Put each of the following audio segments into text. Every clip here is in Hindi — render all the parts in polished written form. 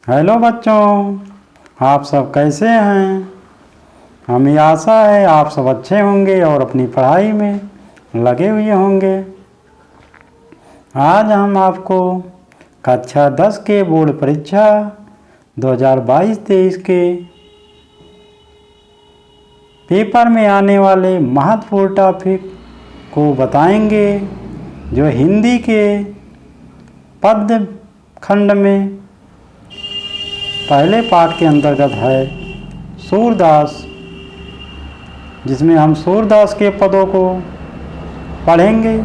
हेलो बच्चों, आप सब कैसे हैं। हमें आशा है आप सब अच्छे होंगे और अपनी पढ़ाई में लगे हुए होंगे। आज हम आपको कक्षा 10 के बोर्ड परीक्षा 2022-23 के पेपर में आने वाले महत्वपूर्ण टॉपिक को बताएंगे, जो हिंदी के पद्य खंड में पहले पाठ के अंतर्गत है सूरदास, जिसमें हम सूरदास के पदों को पढ़ेंगे।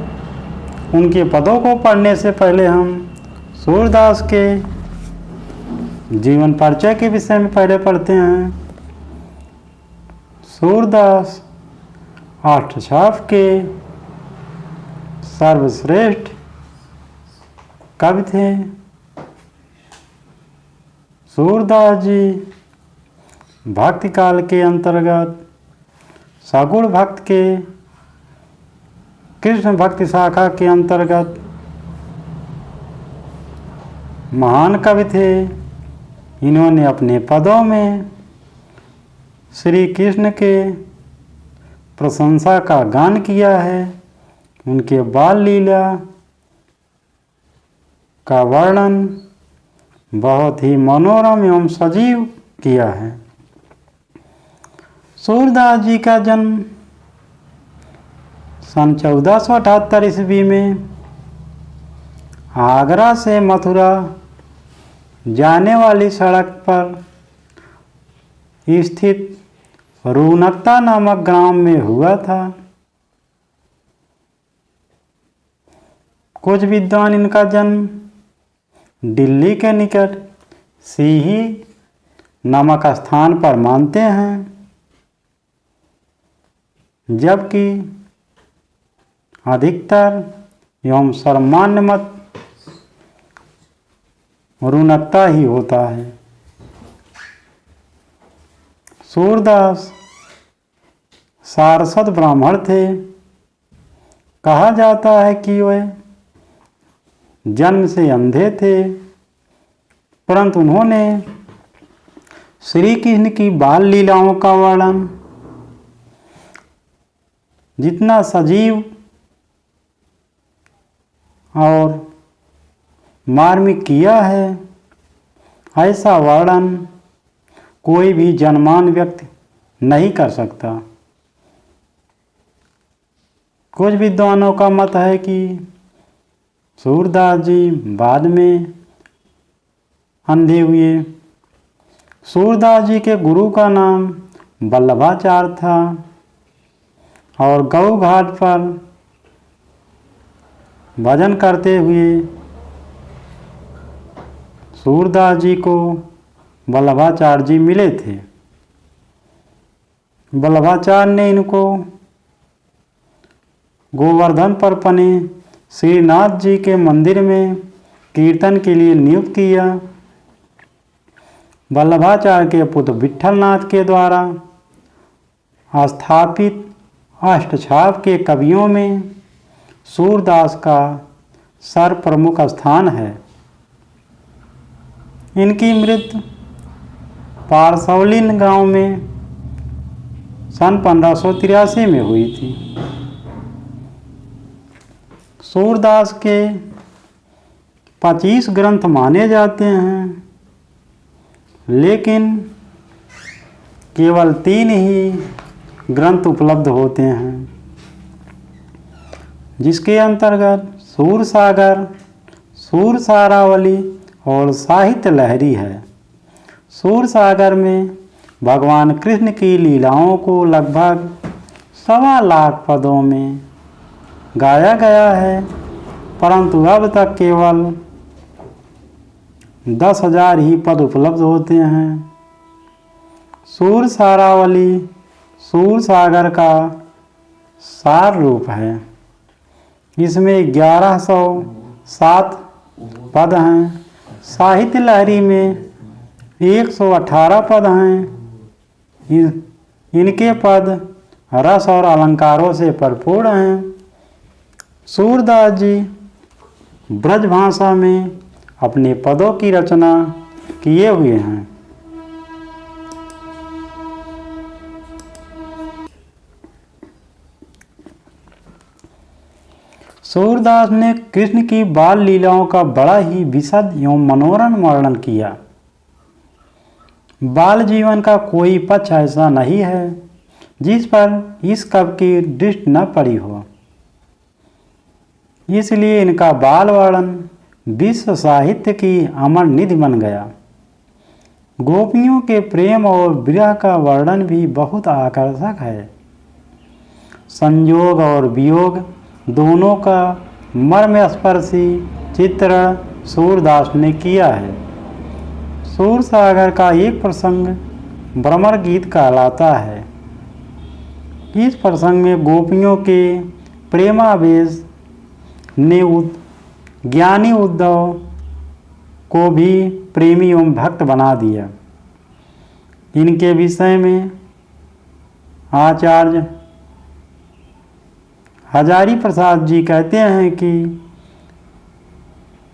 उनके पदों को पढ़ने से पहले हम सूरदास के जीवन परिचय के विषय में पहले पढ़ते हैं। सूरदास अष्टछाप के सर्वश्रेष्ठ कवि थे। सूरदास जी भक्ति काल के अंतर्गत सगुण भक्त के कृष्ण भक्ति शाखा के अंतर्गत महान कवि थे। इन्होंने अपने पदों में श्री कृष्ण के प्रशंसा का गान किया है। उनके बाल लीला का वर्णन बहुत ही मनोरम एवं सजीव किया है। सूरदास जी का जन्म सन 1478 ईस्वी में आगरा से मथुरा जाने वाली सड़क पर स्थित रूनकता नामक ग्राम में हुआ था। कुछ विद्वान इनका जन्म दिल्ली के निकट सीही नामक स्थान पर मानते हैं, जबकि अधिकतर एवं सर्वमान्य मत रूनकता ही होता है। सूरदास सारस्वत ब्राह्मण थे। कहा जाता है कि वे जन्म से अंधे थे, परंतु उन्होंने श्री कृष्ण की बाल लीलाओं का वर्णन जितना सजीव और मार्मिक किया है, ऐसा वर्णन कोई भी जनमान व्यक्ति नहीं कर सकता। कुछ विद्वानों का मत है कि सूरदास जी बाद में अंधे हुए। सूरदास जी के गुरु का नाम वल्लभाचार्य था और गऊ घाट पर भजन करते हुए सूरदास जी को वल्लभाचार्य जी मिले थे। वल्लभाचार्य ने इनको गोवर्धन पर बने श्रीनाथ जी के मंदिर में कीर्तन के लिए नियुक्त किया। वल्लभाचार्य के पुत्र विट्ठलनाथ के द्वारा स्थापित अष्टछाप के कवियों में सूरदास का सर्वप्रमुख स्थान है। इनकी मृत्यु पारसौलिन गांव में सन 1583 में हुई थी। सूरदास के 25 ग्रंथ माने जाते हैं, लेकिन केवल 3 ही ग्रंथ उपलब्ध होते हैं, जिसके अंतर्गत सूरसागर, सूरसारावली और साहित्य लहरी है। सूरसागर में भगवान कृष्ण की लीलाओं को लगभग 1.25 लाख पदों में गाया गया है, परंतु अब तक केवल 10,000 ही पद उपलब्ध होते हैं। सूरसारावली सूरसागर का सार रूप है। इसमें 1107 पद हैं। साहित्य लहरी में 118 पद हैं। इनके पद रस और अलंकारों से भरपूर हैं। सूरदास जी ब्रज भाषा में अपने पदों की रचना किए हुए हैं। सूरदास ने कृष्ण की बाल लीलाओं का बड़ा ही विशद एवं मनोरम वर्णन किया। बाल जीवन का कोई पक्ष ऐसा नहीं है जिस पर इस कवि की दृष्टि न पड़ी हो, इसलिए इनका बाल वर्णन विश्व साहित्य की अमर निधि बन गया। गोपियों के प्रेम और विरह का वर्णन भी बहुत आकर्षक है। संयोग और वियोग दोनों का मर्मस्पर्शी चित्रण सूरदास ने किया है। सूरसागर का एक प्रसंग भ्रमर गीत कहलाता है। इस प्रसंग में गोपियों के प्रेमावेश ने ज्ञानी उद्धव को भी प्रेमी एवं भक्त बना दिया। इनके विषय में आचार्य हजारी प्रसाद जी कहते हैं कि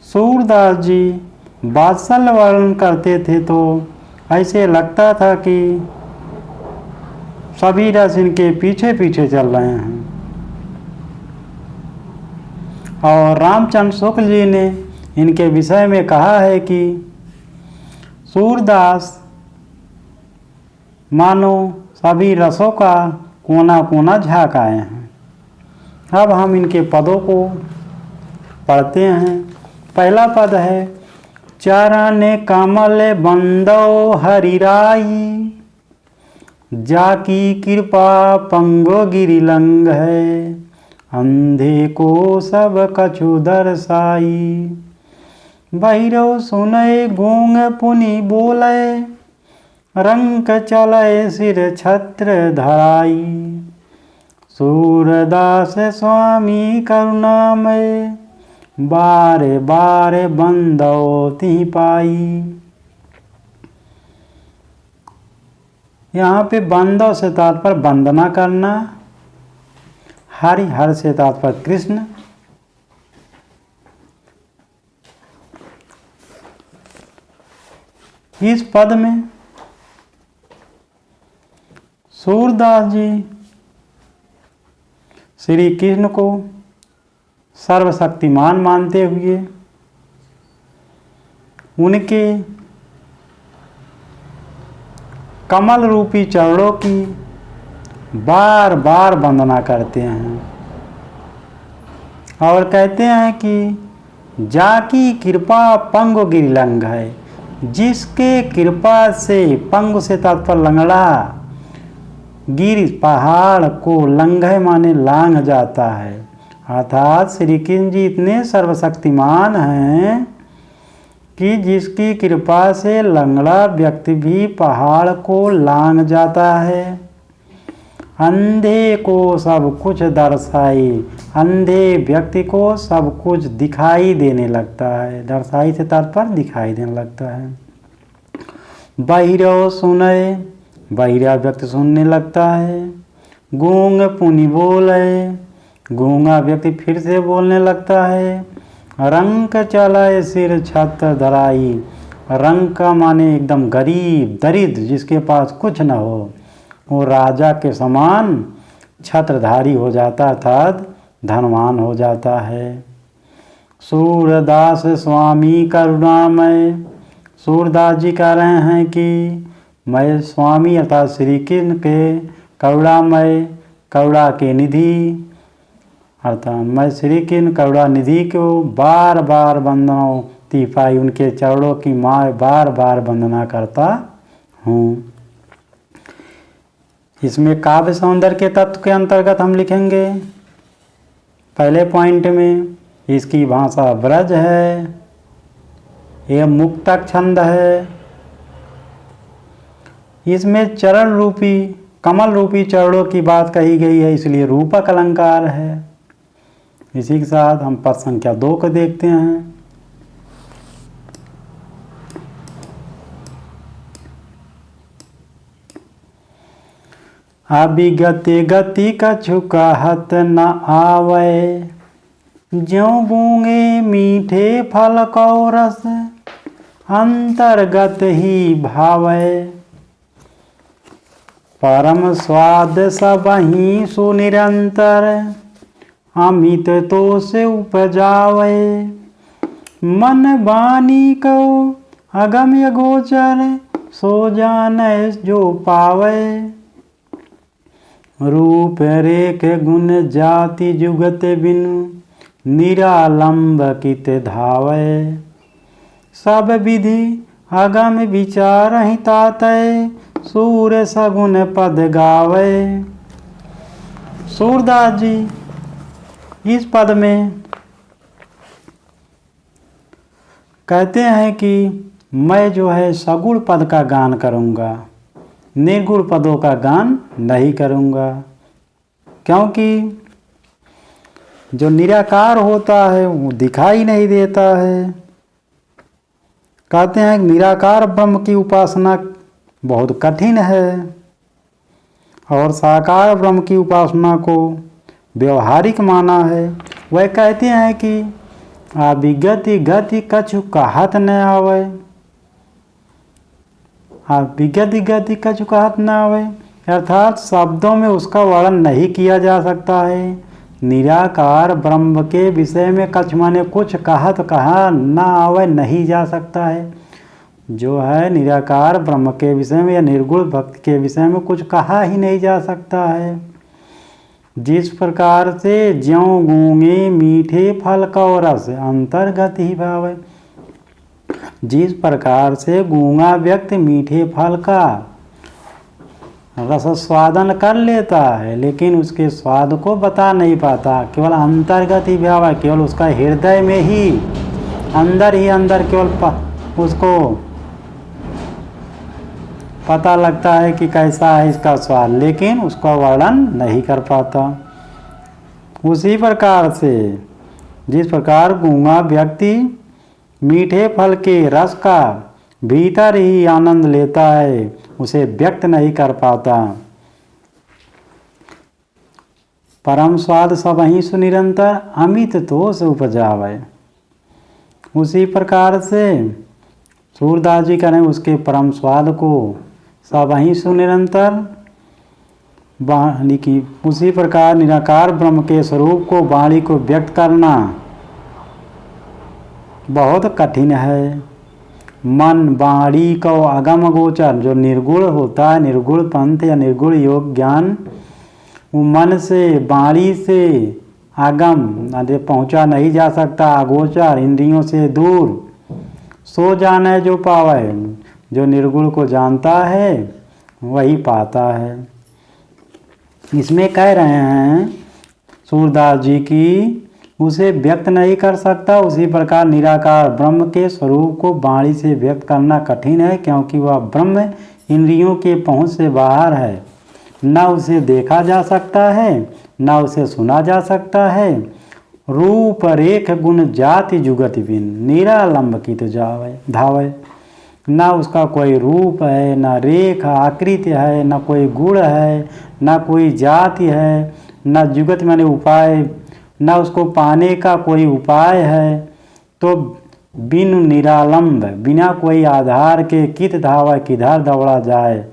सूरदास जी वात्सल्य वर्णन करते थे तो ऐसे लगता था कि सभी रस इनके पीछे पीछे चल रहे हैं। और रामचंद्र शुक्ल जी ने इनके विषय में कहा है कि सूरदास मानो सभी रसों का कोना कोना झाँक आए हैं। अब हम इनके पदों को पढ़ते हैं। पहला पद है, चरण कमल बंदो हरिराई, जाकी कृपा पंगो गिरिलंग है, अंधे को सब कछु दर्शाई, बहिरो सुनय गूंग पुनि बोले, रंक चलय सिर छत्र धराई, सूरदास स्वामी करुणामय, बारे बारे बंदो तिहि पाई। यहाँ पे बंदो से तात्पर्य वंदना करना, हरि हर से तात्पर्य कृष्ण। इस पद में सूरदास जी श्री कृष्ण को सर्वशक्तिमान मानते हुए उनके कमल रूपी चरणों की बार बार वंदना करते हैं और कहते हैं कि जाकी कृपा पंगु गिरिलंग है, जिसके कृपा से, पंगु से तात्पर्य लंगड़ा, गिर पहाड़ को लंघे माने लांघ जाता है। अर्थात श्री कृष्ण जी इतने सर्वशक्तिमान हैं कि जिसकी कृपा से लंगड़ा व्यक्ति भी पहाड़ को लांघ जाता है। अंधे को सब कुछ दर्शाई, अंधे व्यक्ति को सब कुछ दिखाई देने लगता है। दर्शाई से तात्पर्य दिखाई देने लगता है। बहिरो सुनय, बहिरा व्यक्ति सुनने लगता है। गूंग पुनि बोले, गूंगा व्यक्ति फिर से बोलने लगता है। रंक चलाए सिर छत्र धराई, रंक का माने एकदम गरीब दरिद्र, जिसके पास कुछ न हो, वो राजा के समान छत्रधारी हो जाता, अर्थात धनवान हो जाता है। सूरदास स्वामी करुणामय, सूरदास जी कह रहे हैं कि मैं स्वामी अर्थात श्री कृष्ण के करुणामय, करुणा के निधि अर्थात मैं श्री कृष्ण करुणा निधि को बार बार वंदना ती पाई, उनके चरणों की माँ बार बार वंदना करता हूँ। इसमें काव्य सौंदर्य के तत्व के अंतर्गत हम लिखेंगे पहले पॉइंट में, इसकी भाषा ब्रज है, यह मुक्तक छंद है, इसमें चरण रूपी कमल रूपी चरणों की बात कही गई है, इसलिए रूपक अलंकार है। इसी के साथ हम पद संख्या 2 को देखते हैं। अभिगति गति कछु कहत न आवे, ज्यों गूंगे मीठे फल को रस, अंतर्गत ही भावै। परम स्वाद सबहि सुनिरंतर, अमित तो से उपजावे। मन वाणी को अगम्य गोचर, सो जानै जो पावे। रूप रेख गुण जाति जुगत बिनु, निरालंब कित धावै। सब विधि अगम विचार ही तातै, सूर सगुन पद गावे। सूरदास जी इस पद में कहते हैं कि मैं जो है सगुण पद का गान करूँगा, निर्गुण पदों का गान नहीं करूँगा। क्योंकि जो निराकार होता है वो दिखाई नहीं देता है। कहते हैं निराकार ब्रह्म की उपासना बहुत कठिन है और साकार ब्रह्म की उपासना को व्यवहारिक माना है। वह कहते हैं कि अविगति गति कछु कहत न आवे। अविगति गति कछु कहत न आवे अर्थात शब्दों में उसका वर्णन नहीं किया जा सकता है। निराकार ब्रह्म के विषय में कछु माने कुछ कहत कहा न आवे, नहीं जा सकता है। जो है निराकार ब्रह्म के विषय में या निर्गुण भक्ति के विषय में कुछ कहा ही नहीं जा सकता है। जिस प्रकार से ज्यों गूंगे मीठे फल का रस अंतर्गत ही भाव है। जिस प्रकार से गूंगा व्यक्ति मीठे फल का रस स्वादन कर लेता है लेकिन उसके स्वाद को बता नहीं पाता, केवल अंतर्गत ही भाव है, केवल उसका हृदय में ही अंदर केवल उसको पता लगता है कि कैसा है इसका स्वाद, लेकिन उसका वर्णन नहीं कर पाता। उसी प्रकार से जिस प्रकार गूंगा व्यक्ति मीठे फल के रस का भीतर ही आनंद लेता है, उसे व्यक्त नहीं कर पाता। परम स्वाद सबहि सुनिरंतर, अमित तो से उपजावे। उसी प्रकार से सूरदास जी करें उसके परम स्वाद को सबहि सुनिरंतर वाणी की, उसी प्रकार निराकार ब्रह्म के स्वरूप को वाणी को व्यक्त करना बहुत कठिन है। मन वाणी को अगम गोचर, जो निर्गुण होता है, निर्गुण पंथ या निर्गुण योग ज्ञान, वो मन से वाणी से आगम पहुँचा नहीं जा सकता, अगोचर इंद्रियों से दूर। सो जाने जो पावे, जो निर्गुण को जानता है वही पाता है। इसमें कह रहे हैं सूरदास जी की उसे व्यक्त नहीं कर सकता। उसी प्रकार निराकार ब्रह्म के स्वरूप को वाणी से व्यक्त करना कठिन है, क्योंकि वह ब्रह्म इंद्रियों के पहुँच से बाहर है। न उसे देखा जा सकता है न उसे सुना जा सकता है। रूप रेख गुण जाति जुगत बिन, निरालंब की तो जावे धावे। न उसका कोई रूप है, न रेख आकृति है, न कोई गुण है, न कोई जाति है, न जुगत माने उपाय, न उसको पाने का कोई उपाय है। तो बिन निरालंब, बिना कोई आधार के कित धावा, किधर दौड़ा जाए।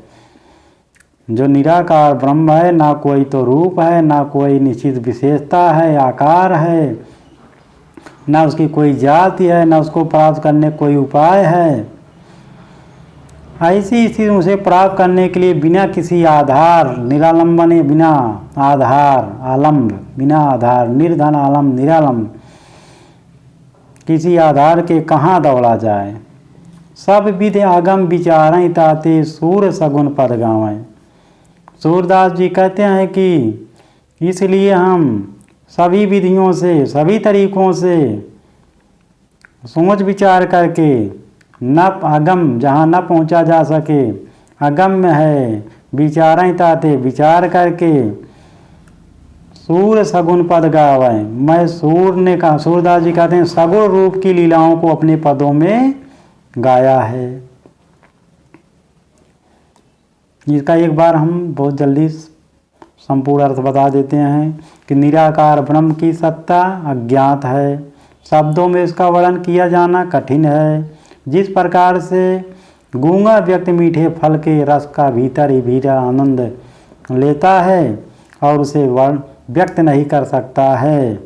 जो निराकार ब्रह्म है, ना कोई तो रूप है, ना कोई निश्चित विशेषता है, आकार है, ना उसकी कोई जाति है, ना उसको प्राप्त करने कोई उपाय है। ऐसी स्थिति उसे प्राप्त करने के लिए बिना किसी आधार, निरालंबन बिना आधार, आलम्ब बिना आधार, निर्धन आलम्ब निरालंब, किसी आधार के कहाँ दौड़ा जाए। सब विधि आगम विचारें ताते, सूर सगुन पद गावें। सूरदास जी कहते हैं कि इसलिए हम सभी विधियों से, सभी तरीकों से सोच विचार करके, न अगम जहाँ न पहुँचा जा सके, अगम्य है, विचारें ताते विचार करके सूर सगुन पद गावें। मैं सूर ने कहा, सूरदास जी कहते हैं सगुण रूप की लीलाओं को अपने पदों में गाया है। इसका एक बार हम बहुत जल्दी संपूर्ण अर्थ बता देते हैं कि निराकार ब्रह्म की सत्ता अज्ञात है, शब्दों में इसका वर्णन किया जाना कठिन है। जिस प्रकार से गूंगा व्यक्ति मीठे फल के रस का भीतर ही भीतर आनंद लेता है और उसे व्यक्त नहीं कर सकता है,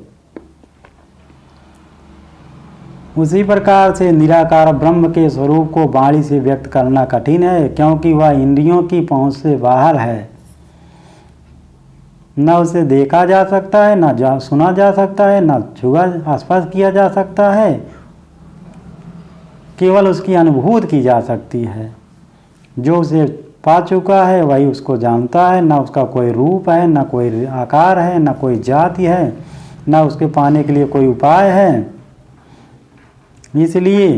उसी प्रकार से निराकार ब्रह्म के स्वरूप को वाणी से व्यक्त करना कठिन है, क्योंकि वह इंद्रियों की पहुंच से बाहर है। न उसे देखा जा सकता है, न सुना जा सकता है, न छुआ स्पर्श किया जा सकता है, केवल उसकी अनुभूति की जा सकती है। जो उसे पा चुका है वही उसको जानता है। न उसका कोई रूप है, न कोई आकार है, न कोई जाति है, न उसके पाने के लिए कोई उपाय है। इसलिए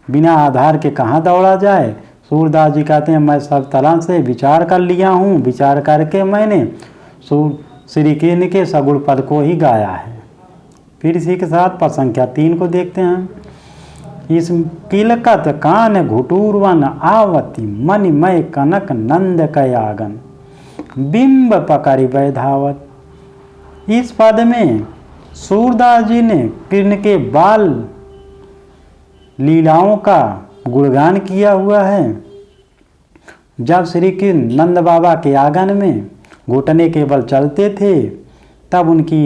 बिना आधार के कहाँ दौड़ा जाए। सूरदास जी कहते हैं, मैं सब तरह से विचार कर लिया हूँ, विचार करके मैंने श्री कृष्ण के सगुण पद को ही गाया है। फिर इसी के साथ पद संख्या 3 को देखते हैं। इस किलकत कान घुटूरवन आवती मणिमय कनक नंद कयागन बिंब पकड़ी वैधावत। इस पद में सूरदास जी ने कृष्ण के बाल लीलाओं का गुणगान किया हुआ है। जब श्री कृष्ण नंद बाबा के आंगन में घुटने के बल चलते थे तब उनकी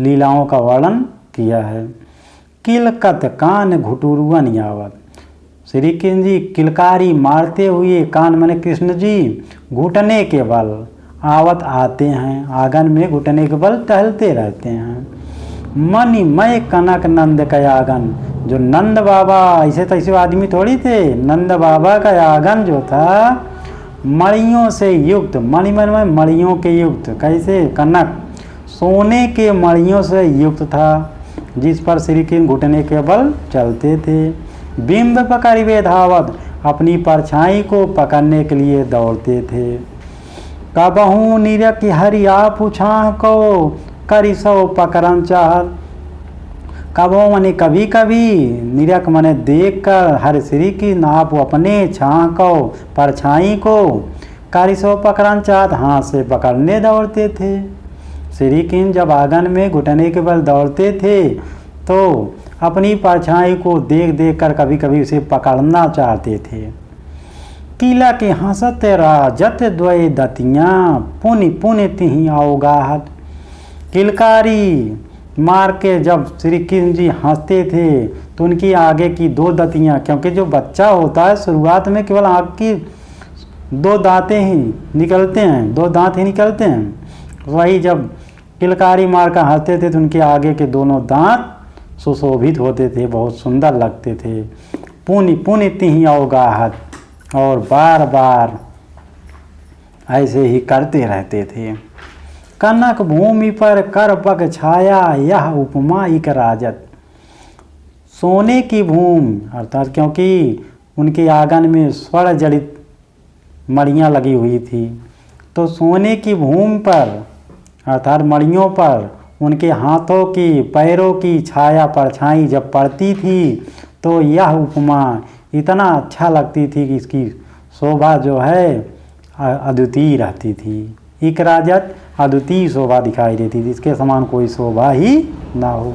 लीलाओं का वर्णन किया है। किलकत कान घुटुरवन यावत, श्री कृष्ण जी किलकारी मारते हुए, कान माने कृष्ण जी घुटने के बल आवत आते हैं, आंगन में घुटने के बल टहलते रहते हैं। मणिमय कनक नंद का आंगन, जो नंद बाबा ऐसे तैसे आदमी थोड़ी थे, नंद बाबा का आंगन जो था मणियों से युक्त, मणि में मणियों के युक्त, कैसे कनक सोने के मणियों से युक्त था, जिस पर श्री कृष्ण घुटने के बल चलते थे। बिंब पकड़ी वे धावत, अपनी परछाई को पकड़ने के लिए दौड़ते थे। कबहू निरक हरि आप छाह को करी सो पकड़न चाहत। कबो मने कभी कभी, निरक मने देख कर, हर श्री की नाप अपने छाह को परछाई को करिसो पकड़न चाहत, हाथ से पकड़ने दौड़ते थे। श्री कृष्ण जब आंगन में घुटने के बल दौड़ते थे तो अपनी परछाई को देख देख कर कभी कभी उसे पकड़ना चाहते थे। किला के हंसत राजत द्वय दतियाँ पुनि पुनि तिहि अवगाहत। किलकारी मार के जब श्री कृष्ण जी हंसते थे तो उनकी आगे की 2 दतियाँ, क्योंकि जो बच्चा होता है शुरुआत में केवल आँख की 2 दांतें ही निकलते हैं, 2 दांत ही निकलते हैं, वही जब किलकारी मार कर हंसते थे तो उनके आगे के दोनों दांत सुशोभित होते थे, बहुत सुंदर लगते थे। पुनि पुनि तिहि अवगाहत, और बार बार ऐसे ही करते रहते थे। कनक भूमि पर कर पग छाया यह उपमा इक राजत। सोने की भूमि, अर्थात क्योंकि उनके आंगन में स्वर्ण जड़ित मणियाँ लगी हुई थी, तो सोने की भूमि पर अर्थात मणियों पर उनके हाथों की पैरों की छाया परछाई जब पड़ती थी तो यह उपमा इतना अच्छा लगती थी कि इसकी शोभा जो है अद्वितीय रहती थी। एक राजत अद्वितीय शोभा दिखाई देती थी, इसके समान कोई शोभा ही ना हो।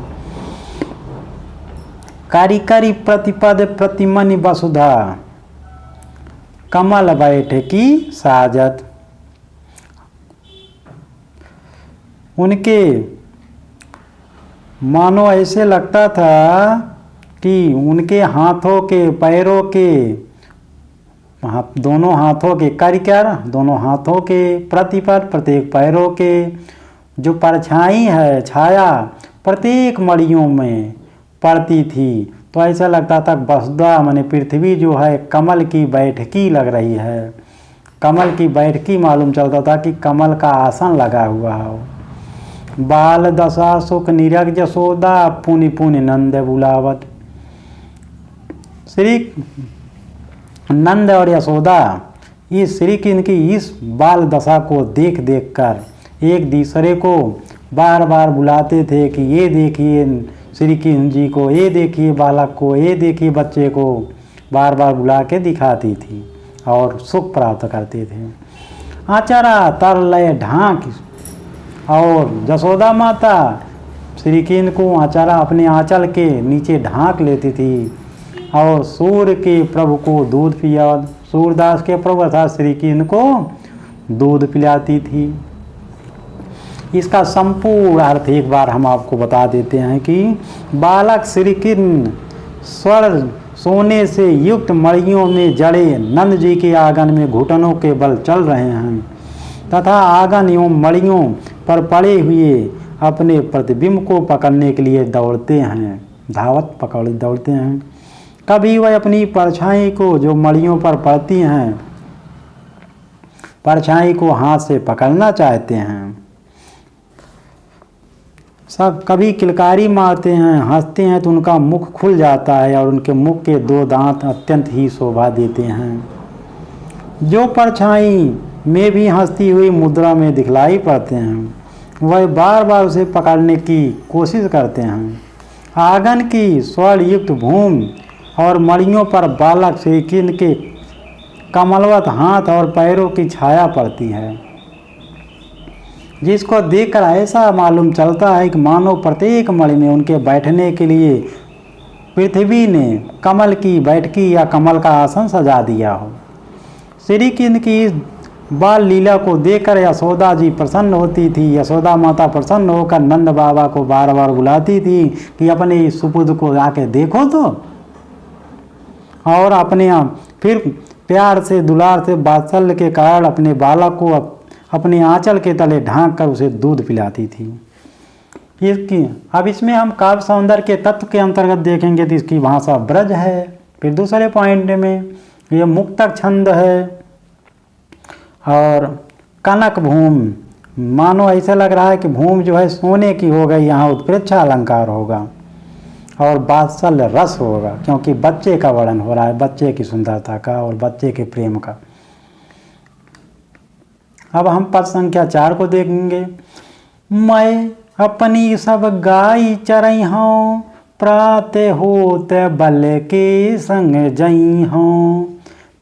करी करी प्रतिपद प्रतिमनि वसुधा कमल बैठकी साजत। उनके मानो ऐसे लगता था कि उनके हाथों के पैरों के दोनों हाथों के कर दोनों हाथों के प्रतिपद प्रत्येक पैरों के जो परछाई है छाया प्रत्येक मड़ियों में पड़ती थी, तो ऐसा लगता था वसुधा माने पृथ्वी जो है कमल की बैठकी लग रही है, कमल की बैठकी मालूम चलता था कि कमल का आसन लगा हुआ हो। बाल दशा सुख निरग जसोदा पुनि पुनि नंद बुलावत। श्री नंद और यशोदा इस श्री कृष्ण की इस बाल दशा को देख देख कर एक दूसरे को बार बार बुलाते थे कि ये देखिए श्री कृष्ण जी को, ये देखिए बालक को, ये देखिए बच्चे को, बार बार बुला के दिखाती थी और सुख प्राप्त करते थे। आचरा तर लय ढांक, और जसोदा माता श्री कृष्ण को आचारा अपने आंचल के नीचे ढांक लेती थी और सूर्य के प्रभु को दूध पिया। सूरदास के प्रभु अर्थात श्री कृष्ण को दूध पिलाती थी। इसका संपूर्ण अर्थ एक बार हम आपको बता देते हैं कि बालक श्री कृष्ण स्वर्ण सोने से युक्त मड़ियों में जड़े नंद जी के आंगन में घुटनों के बल चल रहे हैं तथा आंगन एवं मड़ियों पर पड़े हुए अपने प्रतिबिंब को पकड़ने के लिए दौड़ते हैं, दौड़ते हैं। कभी वह अपनी परछाई को जो मड़ियों पर पड़ती हैं, परछाई को हाथ से पकड़ना चाहते हैं। सब कभी किलकारी मारते हैं, हंसते हैं तो उनका मुख खुल जाता है और उनके मुख के 2 दांत अत्यंत ही शोभा देते हैं। जो परछाई में भी हंसती हुई मुद्रा में दिखलाई पड़ते हैं, वह बार बार उसे पकड़ने की कोशिश करते हैं। आंगन की स्वर्ण युक्त भूमि और मड़ियों पर बालक श्री कृष्ण के कमलवत हाथ और पैरों की छाया पड़ती है, जिसको देखकर ऐसा मालूम चलता है कि मानो प्रत्येक मणि में उनके बैठने के लिए पृथ्वी ने कमल की बैठकी या कमल का आसन सजा दिया हो। श्री कृष्ण की इस बाल लीला को देखकर यशोदा जी प्रसन्न होती थी। यशोदा माता प्रसन्न होकर नंद बाबा को बार बार बुलाती थी कि अपने इस सुपुत्र को आके देखो तो, और अपने फिर प्यार से दुलार से वात्सल्य के कारण अपने बालक को अपने आंचल के तले ढांक कर उसे दूध पिलाती थी। इसकी अब इसमें हम काव्य सौंदर्य के तत्व के अंतर्गत देखेंगे तो इसकी भाषा ब्रज है। फिर दूसरे पॉइंट में ये मुक्तक छंद है और कनक भूमि, मानो ऐसा लग रहा है कि भूमि जो है सोने की हो गई, यहाँ उत्प्रेक्षा अलंकार होगा और वात्सल्य रस होगा, क्योंकि बच्चे का वर्णन हो रहा है, बच्चे की सुंदरता का और बच्चे के प्रेम का। अब हम पद संख्या 4 को देखेंगे। मैं अपनी सब गाय चरई हूँ, प्रातः होत बल के संग जई हूँ।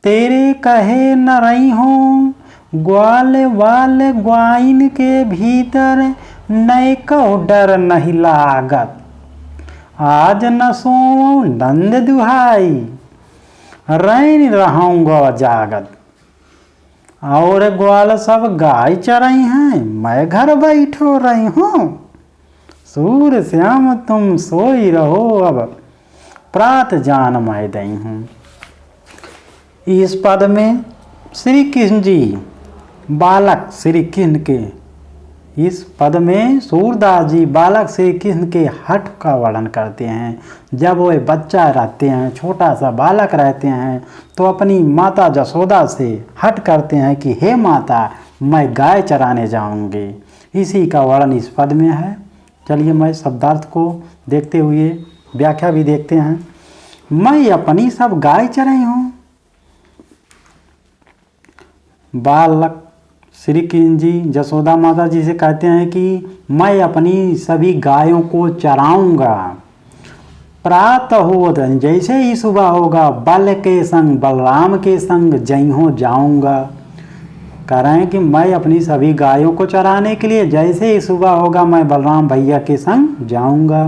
तेरे कहे न रही हूँ, ग्वाल वाल ग्वाइन के भीतर नए को डर नहीं लागत। आज न सो नंद दुहाई, रैन रहूँगा जागत। और ग्वाल सब गाय चराई हैं, मैं घर बैठो रही हूँ। सूर्य श्याम तुम सोई रहो, अब प्रात जान मैं दई हूँ। इस पद में श्री कृष्ण जी बालक श्री कृष्ण के, इस पद में सूरदास जी बालक श्री कृष्ण के हठ का वर्णन करते हैं। जब वे बच्चा रहते हैं, छोटा सा बालक रहते हैं, तो अपनी माता जसोदा से हठ करते हैं कि हे माता, मैं गाय चराने जाऊंगी। इसी का वर्णन इस पद में है। चलिए मैं शब्दार्थ को देखते हुए व्याख्या भी देखते हैं। मैं अपनी सब गाय चराई हूँ। बालक श्री कृष्ण जी जसोदा माता जी से कहते हैं कि मैं अपनी सभी गायों को चराऊंगा। प्रातः हो, जैसे ही सुबह होगा, बल के संग बलराम के संग जई हो जाऊंगा। कह रहे हैं कि मैं अपनी सभी गायों को चराने के लिए जैसे ही सुबह होगा मैं बलराम भैया के संग जाऊंगा।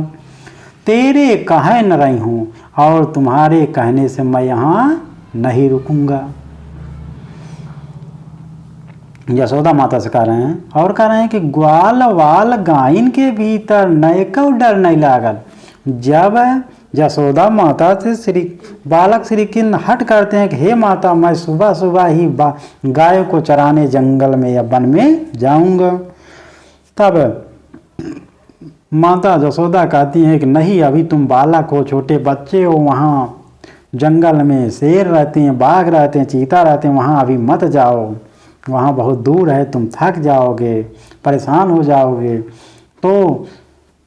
तेरे कहे न रही हूँ, और तुम्हारे कहने से मैं यहाँ नहीं रुकूंगा। यशोदा माता से कह रहे हैं और कह रहे हैं कि ग्वाल वाल गायन के भीतर नए को डर नहीं लागल। जब यशोदा माता से बालक श्री कृष्ण हट करते हैं कि हे माता, मैं सुबह सुबह ही गायों को चराने जंगल में या वन में जाऊंगा, तब माता यशोदा कहती हैं कि नहीं, अभी तुम बालक हो, छोटे बच्चे हो, वहाँ जंगल में शेर रहते हैं, बाघ रहते हैं, चीता रहते हैं, वहाँ अभी मत जाओ, वहाँ बहुत दूर है, तुम थक जाओगे, परेशान हो जाओगे। तो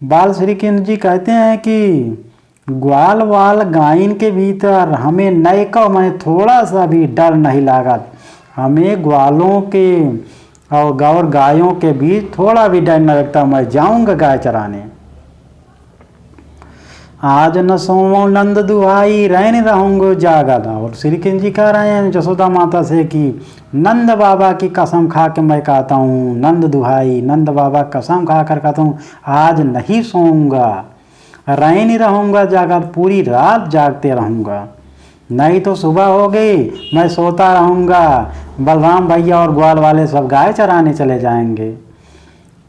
बाल श्री कृष्ण जी कहते हैं कि ग्वाल वाल गायन के भीतर हमें नए का मैंने थोड़ा सा भी डर नहीं लगा। हमें ग्वालों के और गायों के बीच थोड़ा भी डर नहीं लगता। मैं जाऊंगा गाय चराने। आज न सोमो नंद दुहाई, रहने रहूंगा जागत। और श्री कृष्ण जी कह रहे हैं जसोदा माता से कि नंद बाबा की कसम खा के मैं कहता हूँ, नंद दुहाई, नंद बाबा कसम खा कर कहता हूँ, आज नहीं सोऊंगा, रह नहीं रहूँगा जाकर, पूरी रात जागते रहूँगा, नहीं तो सुबह हो गई मैं सोता रहूँगा। बलराम भैया और ग्वाल वाले सब गाय चराने चले जाएंगे।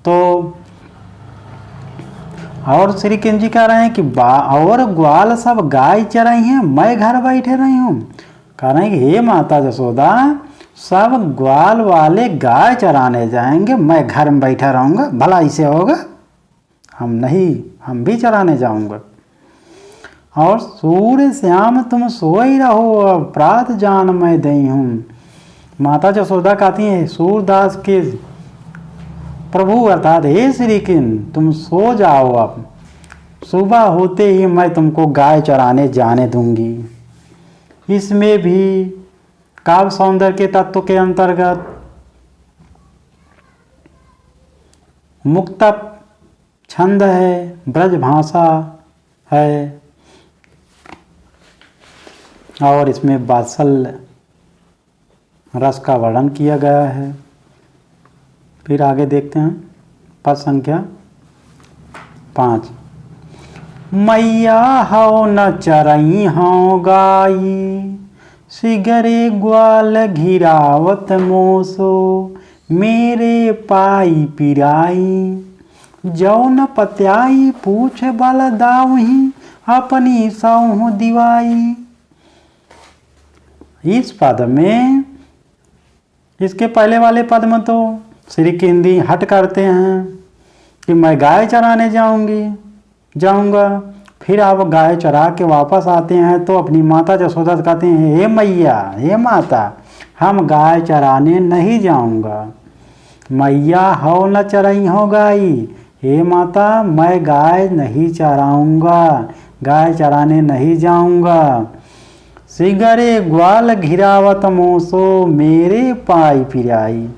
तो और श्री कृष्ण जी कह रहे हैं कि और ग्वाल सब गाय चराई हैं, मैं घर बैठे रही हूँ। कह रहे हैं कि हे माता जसोदा, सब ग्वाल वाले गाय चराने जाएंगे, मैं घर में बैठा रहूँगा, भला इसे होगा? हम नहीं, हम भी चराने जाऊँगा। और सूर्य श्याम तुम सोई रहो, अब प्रात जान मैं दई हूँ। माता जसोदा कहती हैं सूरदास के प्रभु अर्थात हे श्री कृष्ण, तुम सो जाओ, अब सुबह होते ही मैं तुमको गाय चराने जाने दूंगी। इसमें भी काव्य सौंदर्य के तत्व के अंतर्गत मुक्त छंद है, ब्रज भाषा है, और इसमें वात्सल्य रस का वर्णन किया गया है। फिर आगे देखते हैं पद संख्या 5। मैया हो न चरई हो गाई, सिगरे ग्वाल घिरावत मोसो, मेरे पाई पिराई, जौन पत्याई पूछ बल दावही, अपनी सौह दिवाई। इस पद में, इसके पहले वाले पद में तो श्री कृष्ण हट करते हैं कि मैं गाय चराने जाऊंगा। फिर आप गाय चरा के वापस आते हैं तो अपनी माता जसोदा से कहते हैं हे मैया, हे माता, हम गाय चराने नहीं जाऊंगा। मैया हो न चराई हो गाई, हे माता मैं गाय नहीं चराऊंगा, गाय चराने नहीं जाऊंगा। सिगरे ग्वाल घिरावत मोसो, मेरे पाई पिराई।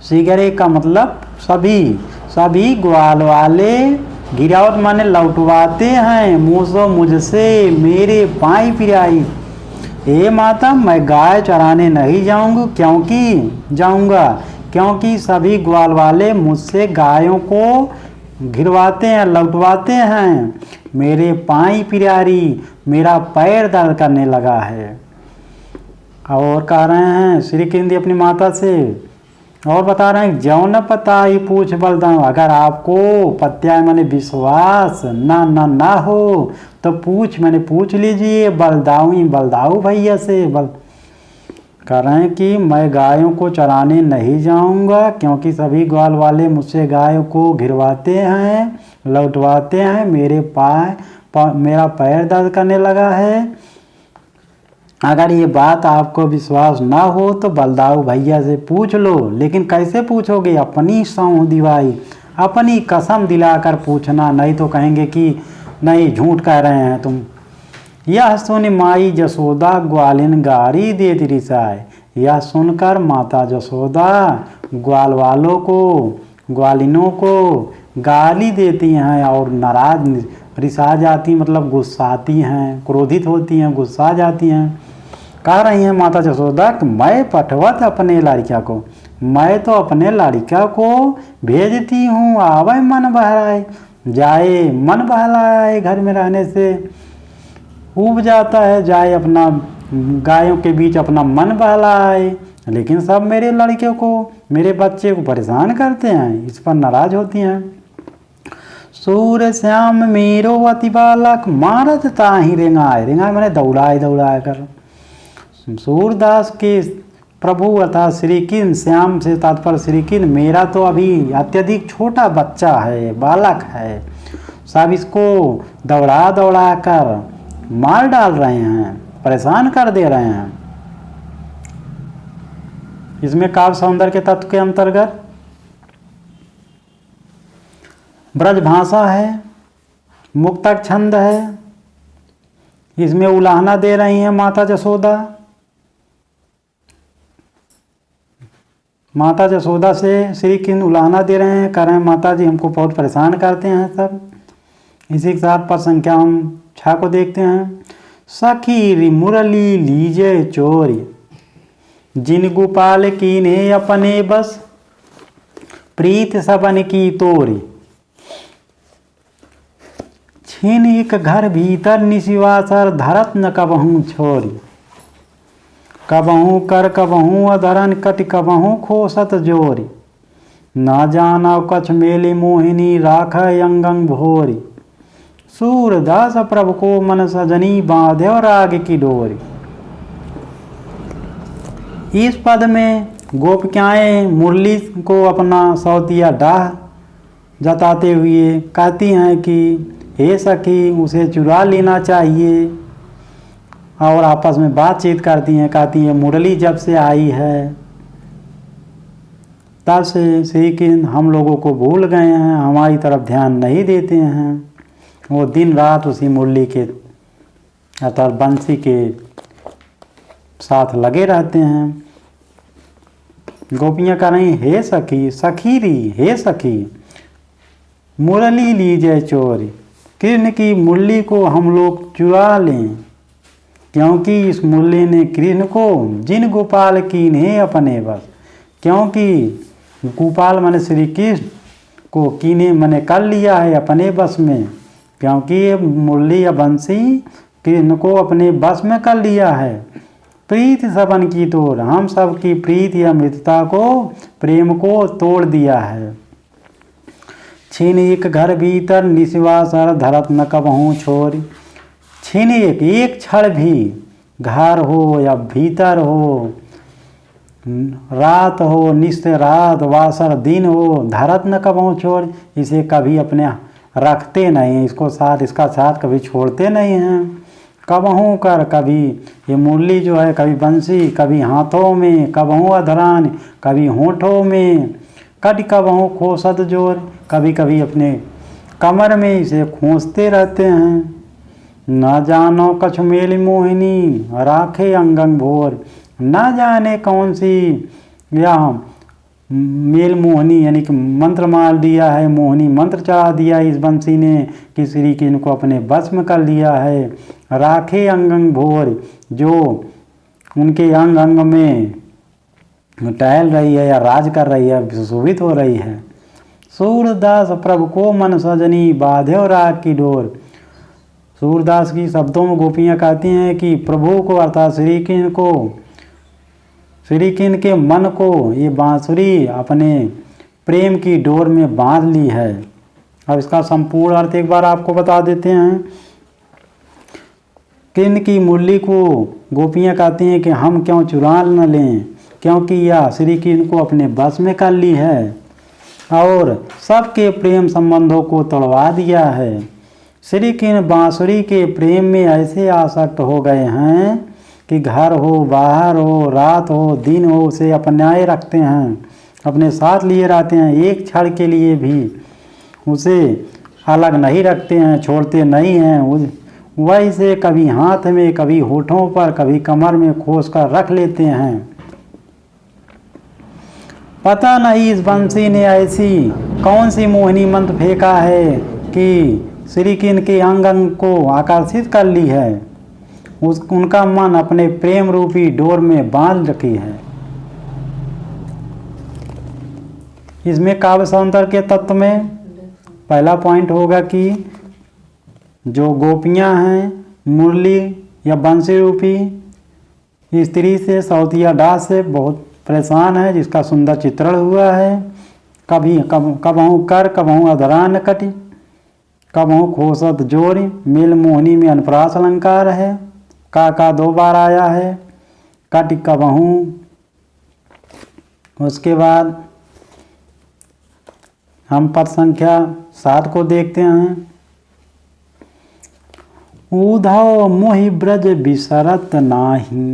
सिगरे का मतलब सभी ग्वाल वाले, गिरावत माने लौटवाते हैं, मोसो मुझसे, मेरे पाई पिराई। हे माता मैं गाय चराने नहीं जाऊंगा क्योंकि सभी ग्वाल वाले मुझसे गायों को घिरवाते हैं, लौटवाते हैं। मेरे पाई पिरारी, मेरा पैर दर्द करने लगा है। और कह रहे हैं श्री कृष्ण अपनी माता से, और बता रहे हैं जौन पताई पूछ बलदाऊ, अगर आपको पत्या माने विश्वास ना हो तो पूछ लीजिए बलदाऊ भैया से। कह रहे हैं कि मैं गायों को चराने नहीं जाऊंगा क्योंकि सभी ग्वाल वाले मुझसे गायों को घिरवाते हैं, लौटवाते हैं, मेरा पैर दर्द करने लगा है। अगर ये बात आपको विश्वास ना हो तो बलदाऊ भैया से पूछ लो। लेकिन कैसे पूछोगे? अपनी सौंह दिवाई, अपनी कसम दिलाकर पूछना, नहीं तो कहेंगे कि नहीं झूठ कह रहे हैं तुम। यह सुन माई जसोदा ग्वालिन गारी दे रिसाए। यह सुनकर माता जसोदा ग्वाल वालों को, ग्वालिनों को गाली देती हैं और नाराज रिसा जाती, मतलब गुस्साती हैं, क्रोधित होती हैं, गुस्सा जाती हैं। कह रही हैं माता जसोदा कि मैं पठवत अपने लड़किया को, मैं तो अपने लड़का को भेजती हूँ, आवे मन बहलाए, जाए मन बहलाए, घर में रहने से ऊब जाता है, जाए अपना गायों के बीच अपना मन बहलाए। लेकिन सब मेरे लड़के को, मेरे बच्चे को परेशान करते हैं, इस पर नाराज होती हैं। सूर्य श्याम मेरो अति बालक, मारत ताही रेंगाए, रेंगाए मैंने दौड़ाए कर। सूरदास के प्रभु अर्थात श्री कृष्ण, श्याम से तात्पर्य श्री कृष्ण, मेरा तो अभी अत्यधिक छोटा बच्चा है, बालक है, सब इसको दौड़ा कर मार डाल रहे हैं, परेशान कर दे रहे हैं। इसमें काव्य सौंदर्य के तत्व के अंतर्गत ब्रज भाषा है, मुक्तक छंद है, इसमें उलाहना दे रही हैं माता जसोदा। माता जसोदा से श्री कृष्ण उलाहना दे रहे हैं, कह रहे हैं माता जी हमको बहुत परेशान करते हैं सब। इसी के साथ पद संख्या हम 6 को देखते हैं। सखी मुरली लीजे चोरी, जिन गोपाल कीने अपने बस, प्रीत सबन की तोरी। छीनिक घर भीतर निशिवासर धरत न कबहूँ छोरी। कबहूँ कर कबहूँ अधरन कट कबहूँ खोसत जोरी। ना जाना कछ मेली मोहिनी राख अंगंग भोरी। सूरदास प्रभु को मन सजनी बांध्यो राग की डोरी। इस पद में गोपिकाएं मुरली को अपना सौतिया डाह जताते हुए कहती हैं कि हे सखी उसे चुरा लेना चाहिए, और आपस में बातचीत करती हैं। कहती हैं मुरली जब से आई है तब से श्री कृष्ण हम लोगों को भूल गए हैं, हमारी तरफ ध्यान नहीं देते हैं। वो दिन रात उसी मुरली के अर्थात बंसी के साथ लगे रहते हैं। गोपियाँ कह रही हे सखी, सखी री हे सखी मुरली लीजिए चोरी। कृष्ण की मुरली को हम लोग चुरा लें, क्योंकि इस मुरली ने कृष्ण को जिन गोपाल कीन्हे अपने बस। क्योंकि गोपाल मन श्री कृष्ण को कीने मैंने कर लिया है अपने बस में, क्योंकि ये मुरली या बंसी कृष्ण को अपने बस में कर लिया है। प्रीत सबन की तोड़, हम सब की प्रीत या मित्रता को प्रेम को तोड़ दिया है। छीन एक घर भीतर निशिवासर धरत न कबहूँ छोरी। छीन एक क्षण भी घर हो या भीतर हो, रात हो निश्चय रात वासर दिन हो, धरत न कबहूँ छोर, इसे कभी अपने रखते नहीं, इसको साथ इसका साथ कभी छोड़ते नहीं हैं। कबहूँ कर कभी ये मुरली जो है कभी बंसी, कभी हाथों में, कबहूँ अधरान, कभी होठों में, कट कबहूँ खोसत जोर, कभी कभी अपने कमर में इसे खोसते रहते हैं। न जानो कछु मेल मोहिनी राखे अंगंग भोर। न जाने कौन सी या मेल मोहिनी यानी कि मंत्र मार दिया है, मोहिनी मंत्र चढ़ा दिया इस बंसी ने कि श्री कृष्ण को अपने बस में कर लिया है। राखे अंगंग भोर, जो उनके अंग अंग में टहल रही है या राज कर रही है, सुशोभित हो रही है। सूरदास प्रभु को मन सजनी बाध्यो राग की डोर। सूरदास की शब्दों में गोपियाँ कहती हैं कि प्रभु को अर्थात श्री कृष्ण को, श्री कृष्ण के मन को ये बांसुरी अपने प्रेम की डोर में बांध ली है। अब इसका संपूर्ण अर्थ एक बार आपको बता देते हैं। कृष्ण की मुरली को गोपियाँ कहती हैं कि हम क्यों चुरा न लें, क्योंकि यह श्री कृष्ण को अपने बस में कर ली है और सबके प्रेम संबंधों को तोड़वा दिया है। श्री कृष्ण बांसुरी के प्रेम में ऐसे आसक्त हो गए हैं कि घर हो बाहर हो रात हो दिन हो उसे अपनाए रखते हैं, अपने साथ लिए रहते हैं। एक क्षण के लिए भी उसे अलग नहीं रखते हैं, छोड़ते नहीं हैं। वही से कभी हाथ में, कभी होठों पर, कभी कमर में खोस कर रख लेते हैं। पता नहीं इस बंसी ने ऐसी कौन सी मोहिनी मंत्र फेंका है कि श्री कृष्ण के अंग अंग को आकर्षित कर ली है, उनका मन अपने प्रेम रूपी डोर में बांध रखी है। इसमें काव्य सौंदर्य के तत्व में पहला पॉइंट होगा कि जो गोपियां हैं मुरली या बंसी रूपी स्त्री से, सौतिया दास से बहुत परेशान है, जिसका सुंदर चित्रण हुआ है। कभी कबहूँ कर कबहूँ अधरान कटी, कबहूँ खोसत जोरी। मेल मोहिनी में अनुप्रास अलंकार है, का 2 बार आया है। कट कबहूँ, उसके बाद हम पद संख्या 7 को देखते हैं। उधव मोहि ब्रज बिसरत नाही,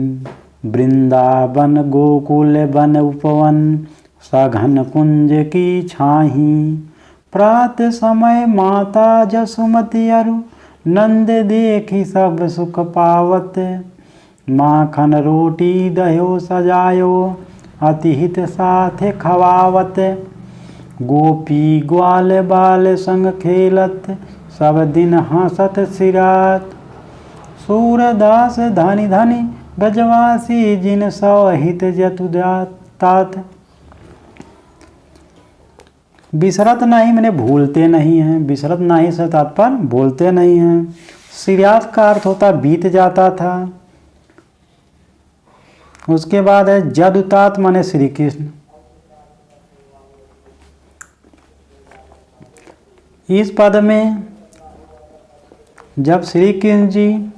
वृंदावन गोकुल बन उपवन, सघन कुंज की छाही। प्रात समय माता जसुमति अरु, नंद देखी सब सुख पावत। माखन रोटी दह्यो सजायो, अतिहित साथ खवावत। गोपी ग्वाल बाल संग खेलत, सब दिन हंसत सिरात। सूरदास धनी धनी ब्रजवासी, जिन सौ हित जतु तात। बिसरत नहीं मैंने भूलते नहीं हैं, बिसरत नहीं से तात्पर्य भूलते नहीं हैं। श्रीयास का अर्थ होता बीत जाता था। उसके बाद है जदुतात माने श्री कृष्ण। इस पद में जब श्री कृष्ण जी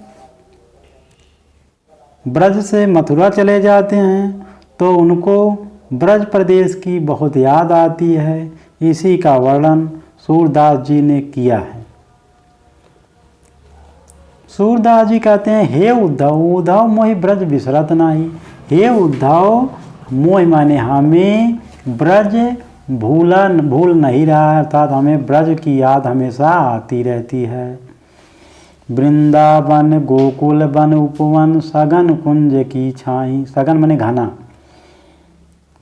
ब्रज से मथुरा चले जाते हैं तो उनको ब्रज प्रदेश की बहुत याद आती है। इसी का वर्णन सूरदास जी ने किया है। सूरदास जी कहते हैं, हे उद्धव, उद्धव मोहि ब्रज बिसरत नाही। हे उद्धव, मोहि माने हमें ब्रज भूल नहीं रहा, अर्थात हमें ब्रज की याद हमेशा आती रहती है। वृंदावन गोकुल वन उपवन सघन कुंज की छाई। सघन माने घना।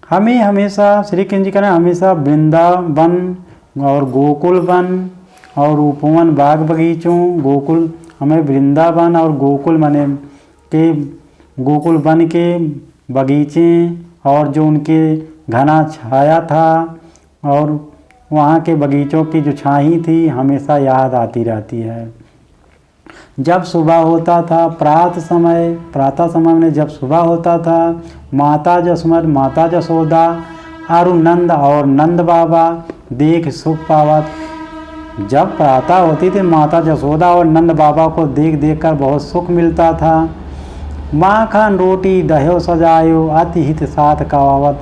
हमें हमेशा श्री कृष्ण जी कह रहे हैं, हमेशा वृंदावन और गोकुल वन और उपवन बाग बगीचों, गोकुल हमें वृंदावन और गोकुल माने के गोकुल वन के बगीचे और जो उनके घना छाया था और वहाँ के बगीचों की जो छाई थी हमेशा याद आती रहती है। जब सुबह होता था प्रातः समय में जब सुबह होता था, माता जसोदा अरुनंद और नंद बाबा देख सुख पावत। जब प्रातः होती थी माता जसोदा और नंद बाबा को देख देख कर बहुत सुख मिलता था। माखन रोटी दह्यो सजायो अति हित साथ कवावत।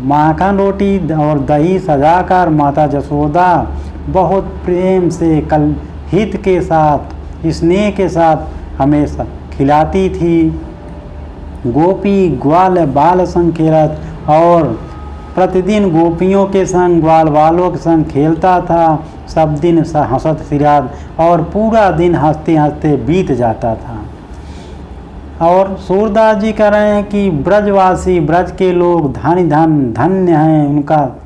माखन रोटी और दही सजाकर माता जसोदा बहुत प्रेम से कल हित के साथ स्नेह के साथ हमेशा खिलाती थी। गोपी ग्वाल बाल संग खेलत और प्रतिदिन गोपियों के संग ग्वाल बालों के संग खेलता था। सब दिन हंसत फिरात और पूरा दिन हंसते हंसते बीत जाता था। और सूरदास जी कह रहे हैं कि ब्रजवासी ब्रज के लोग धन्य हैं, उनका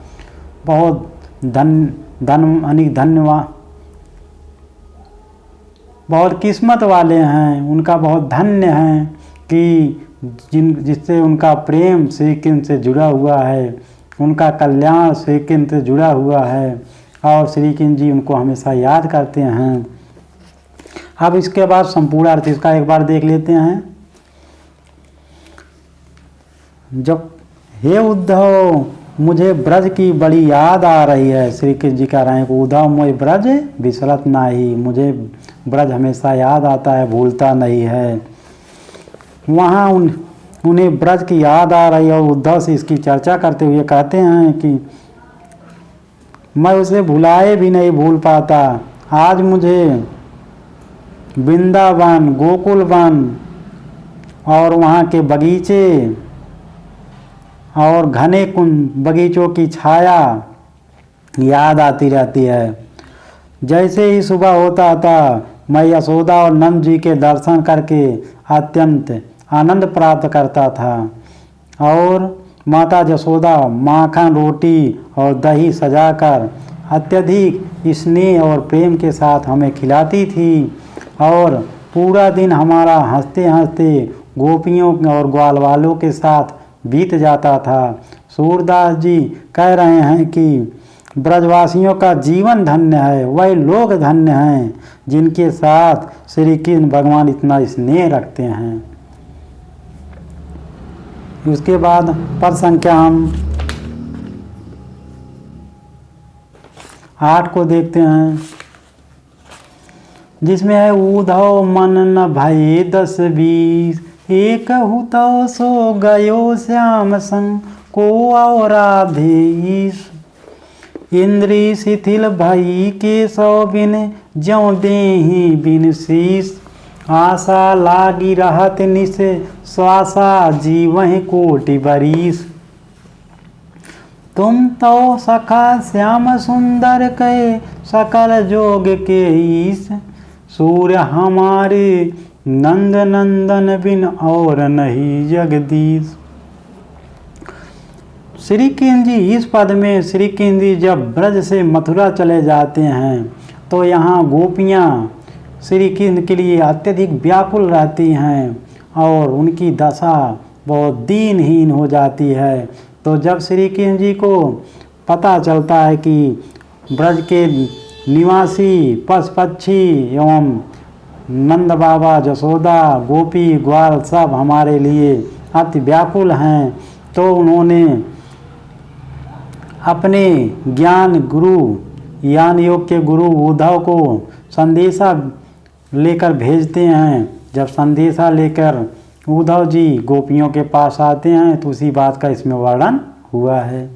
बहुत धन्यवाद, बहुत किस्मत वाले हैं, उनका बहुत धन्य हैं कि जिससे उनका प्रेम श्री कृष्ण से जुड़ा हुआ है, उनका कल्याण श्री कृष्ण से जुड़ा हुआ है और श्री कृष्ण जी उनको हमेशा याद करते हैं। अब इसके बाद संपूर्ण अर्थ इसका एक बार देख लेते हैं। जब हे उद्धव मुझे ब्रज की बड़ी याद आ रही है, श्री कृष्ण जी कह रहे हैं कि उद्धव मोहि ब्रज बिसरत नाही, मुझे ब्रज हमेशा याद आता है, भूलता नहीं है। वहाँ उन्हें ब्रज की याद आ रही है और उद्धव से इसकी चर्चा करते हुए कहते हैं कि मैं उसे भुलाए भी नहीं भूल पाता। आज मुझे वृंदावन गोकुल वन और वहाँ के बगीचे और घने बगीचों की छाया याद आती रहती है। जैसे ही सुबह होता था मैं यशोदा और नंद जी के दर्शन करके अत्यंत आनंद प्राप्त करता था और माता यशोदा माखन रोटी और दही सजाकर अत्यधिक स्नेह और प्रेम के साथ हमें खिलाती थी और पूरा दिन हमारा हंसते हंसते गोपियों और ग्वाल वालों के साथ बीत जाता था। सूरदास जी कह रहे हैं कि ब्रजवासियों का जीवन धन्य है, वही लोग धन्य हैं जिनके साथ श्री कृष्ण भगवान इतना स्नेह रखते हैं। उसके बाद पद संख्या हम 8 को देखते हैं, जिसमें है उद्धव मन न भये 10-20 एक हुतो सो गयो श्याम संग को और आधेश। इंद्री शिथिल भई के सौ बिन ज्यों देहि बिन शीश। आशा लागी रहत निस श्वासा जीवहि कोटि बरीस। तुम तो सखा श्याम सुंदर कहे सकल जोग के ईश। सूर्य हमारे नंद नंदन बिन और नहीं जगदीश। श्री कृष्ण जी इस पद में श्री कृष्ण जी जब ब्रज से मथुरा चले जाते हैं तो यहाँ गोपियाँ श्री कृष्ण के लिए अत्यधिक व्याकुल रहती हैं और उनकी दशा बहुत दीनहीन हो जाती है। तो जब श्री कृष्ण जी को पता चलता है कि ब्रज के निवासी पशु पक्षी एवं नंद बाबा, जसोदा, गोपी, ग्वाल सब हमारे लिए अति व्याकुल हैं। तो उन्होंने अपने ज्ञान गुरु, ज्ञान योग के गुरु उद्धव को संदेशा लेकर भेजते हैं। जब संदेशा लेकर उद्धव जी गोपियों के पास आते हैं तो उसी बात का इसमें वर्णन हुआ है।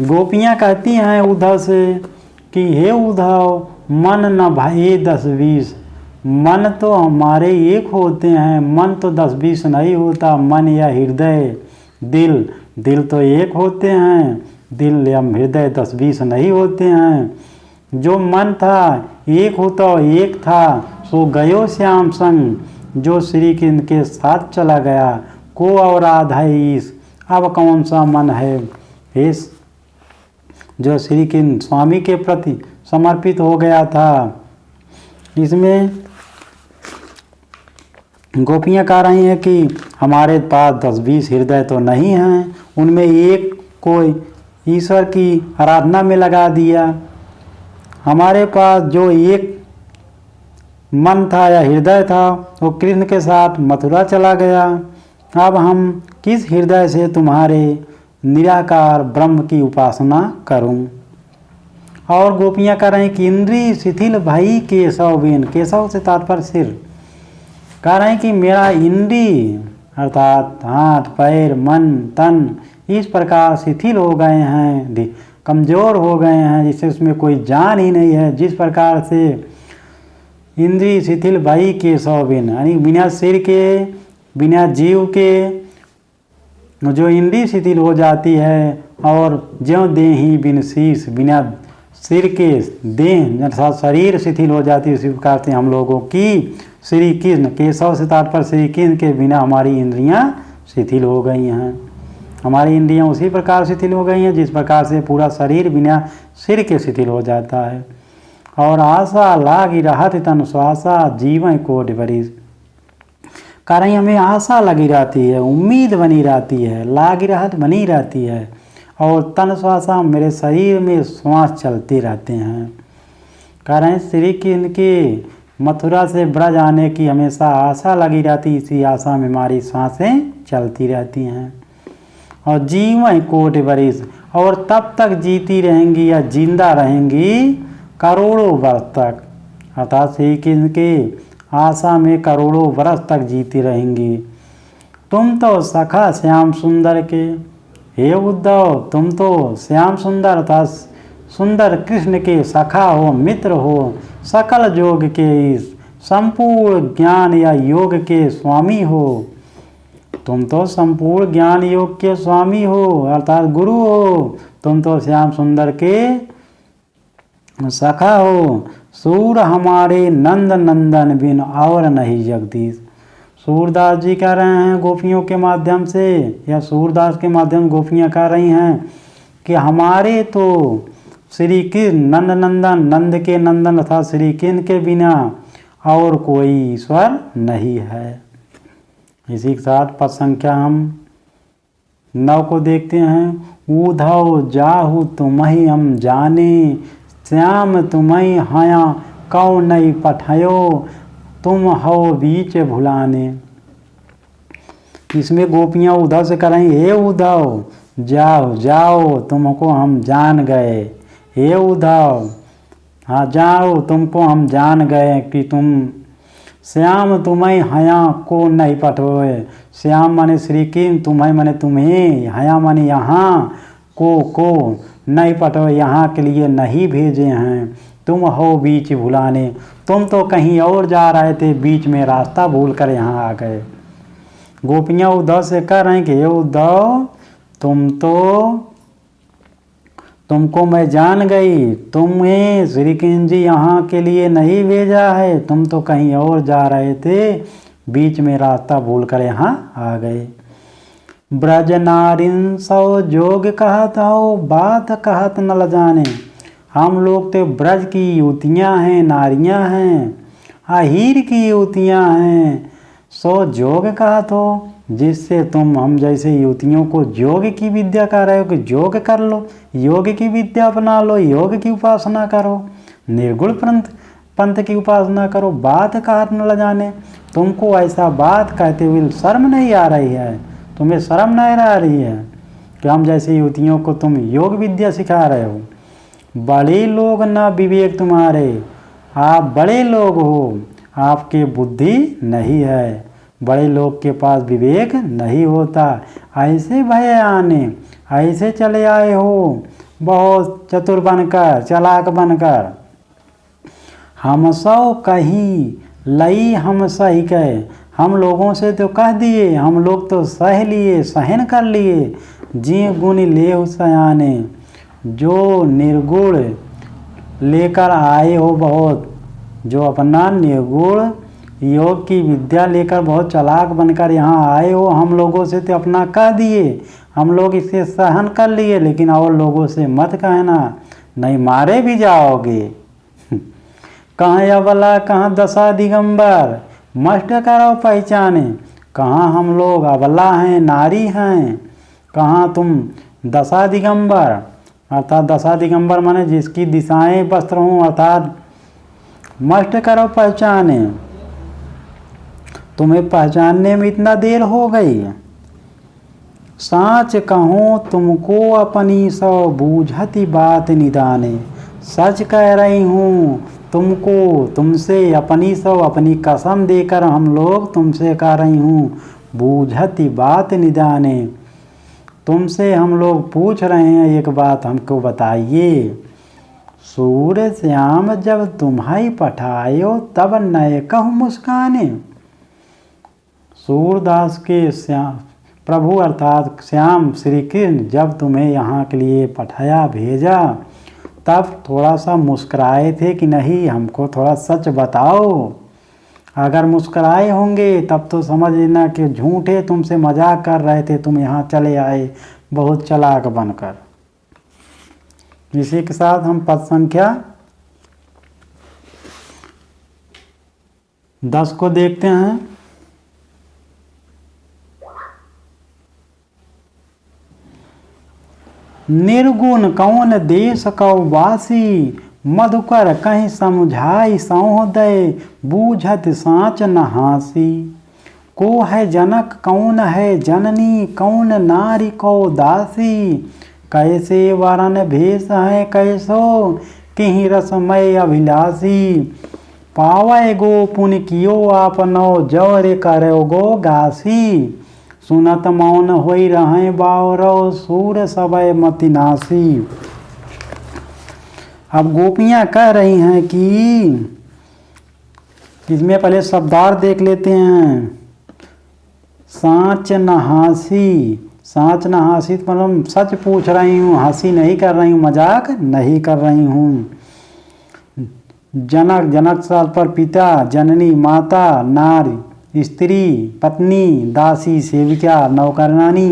गोपियाँ कहती हैं उद्धव से कि हे उद्धव, मन न भाई 10-20, मन तो हमारे एक होते हैं, मन तो 10-20 नहीं होता। मन या हृदय, दिल तो एक होते हैं, दिल या हृदय 10-20 नहीं होते हैं। जो मन था एक होता एक था, सो गयो श्याम संग, जो श्री कृष्ण के साथ चला गया। को और आधा ईस, अब कौन सा मन है इस जो श्री कृष्ण स्वामी के प्रति समर्पित हो गया था। इसमें गोपियाँ कह रही हैं कि हमारे पास 10-20 हृदय तो नहीं हैं, उनमें एक कोई ईश्वर की आराधना में लगा दिया। हमारे पास जो एक मन था या हृदय था वो कृष्ण के साथ मथुरा चला गया। अब हम किस हृदय से तुम्हारे निराकार ब्रह्म की उपासना करूं। और गोपियाँ कह रही कि इंद्रिय शिथिल भई केशव बिन, केशव से तात्पर्य सिर, कह रहे हैं कि मेरा इंद्रिय अर्थात हाथ, पैर, मन, तन इस प्रकार शिथिल हो गए हैं, कमज़ोर हो गए हैं, जिससे उसमें कोई जान ही नहीं है। जिस प्रकार से इंद्रिय शिथिल भई केशव बिन, यानी बिना सिर के, बिना जीव के जो इंद्रिय शिथिल हो जाती है, और ज्यों देहि बिन शीश, बिना सिर के देह अर्थात शरीर शिथिल हो जाती है, उसी प्रकार से हम लोगों की श्री कृष्ण, केशव से तात्पर्य श्री कृष्ण के बिना हमारी इंद्रियां शिथिल हो गई हैं। हमारी इंद्रियां उसी प्रकार शिथिल हो गई हैं जिस प्रकार से पूरा शरीर बिना सिर के शिथिल हो जाता है। और आशा लागी रहत तन श्वासा, जीवन कोटि बरिस, कह रही हमें आशा लगी रहती है, उम्मीद बनी रहती है, लागी रहत बनी रहती है, और तन श्वासा मेरे शरीर में श्वास चलते रहते हैं। कह रहे हैं श्री कृष्ण के मथुरा से ब्रज आने की हमेशा आशा लगी रहती, इसी आशा में हमारी सांसें चलती रहती हैं। और जीवन कोटि बरिस, और तब तक जीती रहेंगी या जिंदा रहेंगी करोड़ों वर्ष तक, अर्थात श्री कृष्ण के आशा में करोड़ों वर्ष तक जीती रहेंगी। तुम तो सखा श्याम सुंदर के, हे उद्धव तुम तो श्याम सुंदर अर्थात सुंदर कृष्ण के सखा हो, मित्र हो, सकल योग के इस संपूर्ण ज्ञान या योग के स्वामी हो। तुम तो संपूर्ण ज्ञान योग के स्वामी हो अर्थात गुरु हो, तुम तो श्याम सुंदर के सखा हो। सूर हमारे नंद नंदन बिन और नहीं जगदीश, सूरदास जी कह रहे हैं गोपियों के माध्यम से, या सूरदास के माध्यम से गोपियाँ कह रही हैं कि हमारे तो श्री कृष्ण नंद नंदन, नंद के नंदन अर्थात श्री कृष्ण के बिना और कोई ईश्वर नहीं है। इसी के साथ पद संख्या हम 9 को देखते हैं। उद्धव जाहु तुम्हि हम जाने, श्याम तुम्हि हया कौ नहीं पठायो, तुम हो बीच भुलाने। इसमें गोपियाँ उद्धव से कह रही हे उद्धव जाओ जाओ तुमको हम जान गए, हे उद्धव हाँ जाओ तुमको हम जान गए कि तुम श्याम तुम्हें हया को नहीं पठोए। श्याम माने श्री कृष्ण, तुम्हें माने तुम्हें, हया माने यहाँ, को नहीं पठोए यहाँ के लिए नहीं भेजे हैं। तुम हो बीच भुलाने, तुम तो कहीं और जा रहे थे, बीच में रास्ता भूल कर यहाँ आ गए। गोपियाँ उद्धव से कह रहे हैं कि हे उद्धव तुमको मैं जान गई, तुम्हें श्री कृष्ण जी यहाँ के लिए नहीं भेजा है, तुम तो कहीं और जा रहे थे, बीच में रास्ता भूल कर यहाँ आ गए। ब्रज नारिन सौ जोग कहत हो, बात कहत न ल जाने। हम लोग तो ब्रज की युवतियाँ हैं, नारियाँ हैं, अहीर की युवतियाँ हैं, सो योग कहा तो, जिससे तुम हम जैसे युवतियों को योग की विद्या कह रहे हो कि योग कर लो, योग की विद्या अपना लो, योग की उपासना करो, निर्गुण पंथ की उपासना करो। बात कहा न ल जाने, तुमको ऐसा बात कहते हुए शर्म नहीं आ रही है, तुम्हें शर्म नहीं आ रही है कि हम जैसे युवतियों को तुम योग विद्या सिखा रहे हो। बड़े लोग न विवेक तुम्हारे, आप बड़े लोग हो, आपके बुद्धि नहीं है, बड़े लोग के पास विवेक नहीं होता। ऐसे भय आने, ऐसे चले आए हो बहुत चतुर बनकर, चालाक बनकर। हम सौ कही लई हम सही कहे, हम लोगों से तो कह दिए, हम लोग तो सह लिए, सहन कर लिए। जी गुण ले सयाने, जो निर्गुण लेकर आए हो बहुत, जो अपना निर्गुण योग की विद्या लेकर बहुत चालाक बनकर यहाँ आए हो, हम लोगों से तो अपना कह दिए, हम लोग इसे सहन कर लिए, लेकिन और लोगों से मत कहना, नहीं मारे भी जाओगे। कहाँ अबला कहाँ दशा दिगंबर, मस्ट करो पहचाने, कहाँ हम लोग अबला हैं, नारी हैं, कहाँ तुम दशा दिगंबर, अर्थात दशा दिगंबर माने जिसकी दिशाएं वस्त्र हों, अर्थात मस्ट करो पहचाने। तुम्हें पहचानने में इतना देर हो गई। साच कहूँ तुमको अपनी सौ बूझती बात निदाने, सच कह रही हूँ तुमको, तुमसे अपनी सौ, अपनी कसम देकर हम लोग तुमसे कह रही हूँ, बूझती बात निदाने, तुमसे हम लोग पूछ रहे हैं एक बात हमको बताइए। सूर्य श्याम जब तुम्हारी पठायो, तब नए कहूँ मुस्काने। सूरदास के श्याम प्रभु अर्थात श्याम श्री कृष्ण जब तुम्हें यहाँ के लिए पठाया भेजा, तब थोड़ा सा मुस्कुराए थे कि नहीं हमको थोड़ा सच बताओ। अगर मुस्कुराए होंगे तब तो समझ लेना कि झूठे तुमसे मजाक कर रहे थे, तुम यहाँ चले आए बहुत चालाक बनकर। इसी के साथ हम पद संख्या 10 को देखते हैं। निर्गुण कौन देश कौ वासी, मधुकर कहीं समझाई सौहृदय, बूझत साँच न हासी। को है जनक कौन है जननी, कौन नारी को दासी, कैसे वरन भेष है कैसो, कहीं रसमय अभिलाषी। पावै गो पुन कियो आपनो, जौरे करो गो गासी। सुनत मौन होई रहे बावरो, सूर सबय मतिनासी। अब गोपियाँ कह रही हैं कि इसमें पहले शब्दार्थ देख लेते हैं। साँच नहासी, साँच नहासी मतलब सच पूछ रही हूँ, हंसी नहीं कर रही हूँ, मजाक नहीं कर रही हूँ। जनक, जनक साल पर पिता, जननी माता, नारी स्त्री, पत्नी, दासी सेविका, नौकरानी।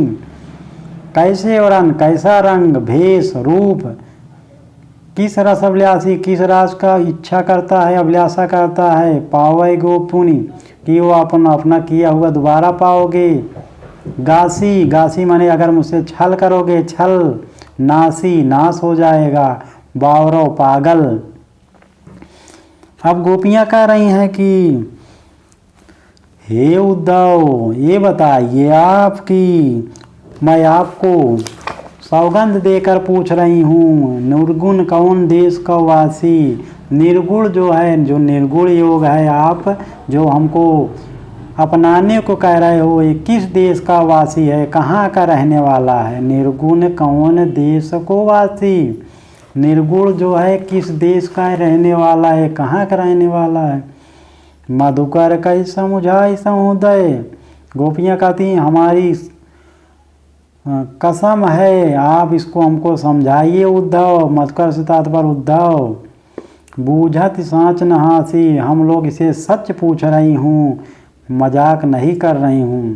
कैसे वरन कैसा रंग, भेष रूप, किस रस अभिलाषी, किस रास का इच्छा करता है, अभिलाषा करता है। पावै गो पुनि, कि वो अपना किया हुआ दोबारा पाओगे। गासी, गासी माने अगर मुझसे छल करोगे, छल। नासी, नाश हो जाएगा। बावरो, पागल। अब गोपियाँ कह रही हैं कि हे उद्धव, ये बताइए आपकी, मैं आपको सौगंध देकर पूछ रही हूँ, निर्गुण कौन देश का वासी। निर्गुण जो है, जो निर्गुण योग है आप जो हमको अपनाने को कह रहे हो, ये किस देश का वासी है, कहाँ का रहने वाला है। निर्गुण कौन देश को वासी, निर्गुण जो है किस देश का रहने वाला है, कहाँ का रहने वाला है। मधुकर कई समुझाई समुदय, गोपियाँ कहती हैं हमारी कसम है, आप इसको हमको समझाइए उद्धव। मधुकर से तात्पर्य उद्धव। बूझत साँच नहासी, हम लोग इसे सच पूछ रही हूँ, मजाक नहीं कर रही हूँ।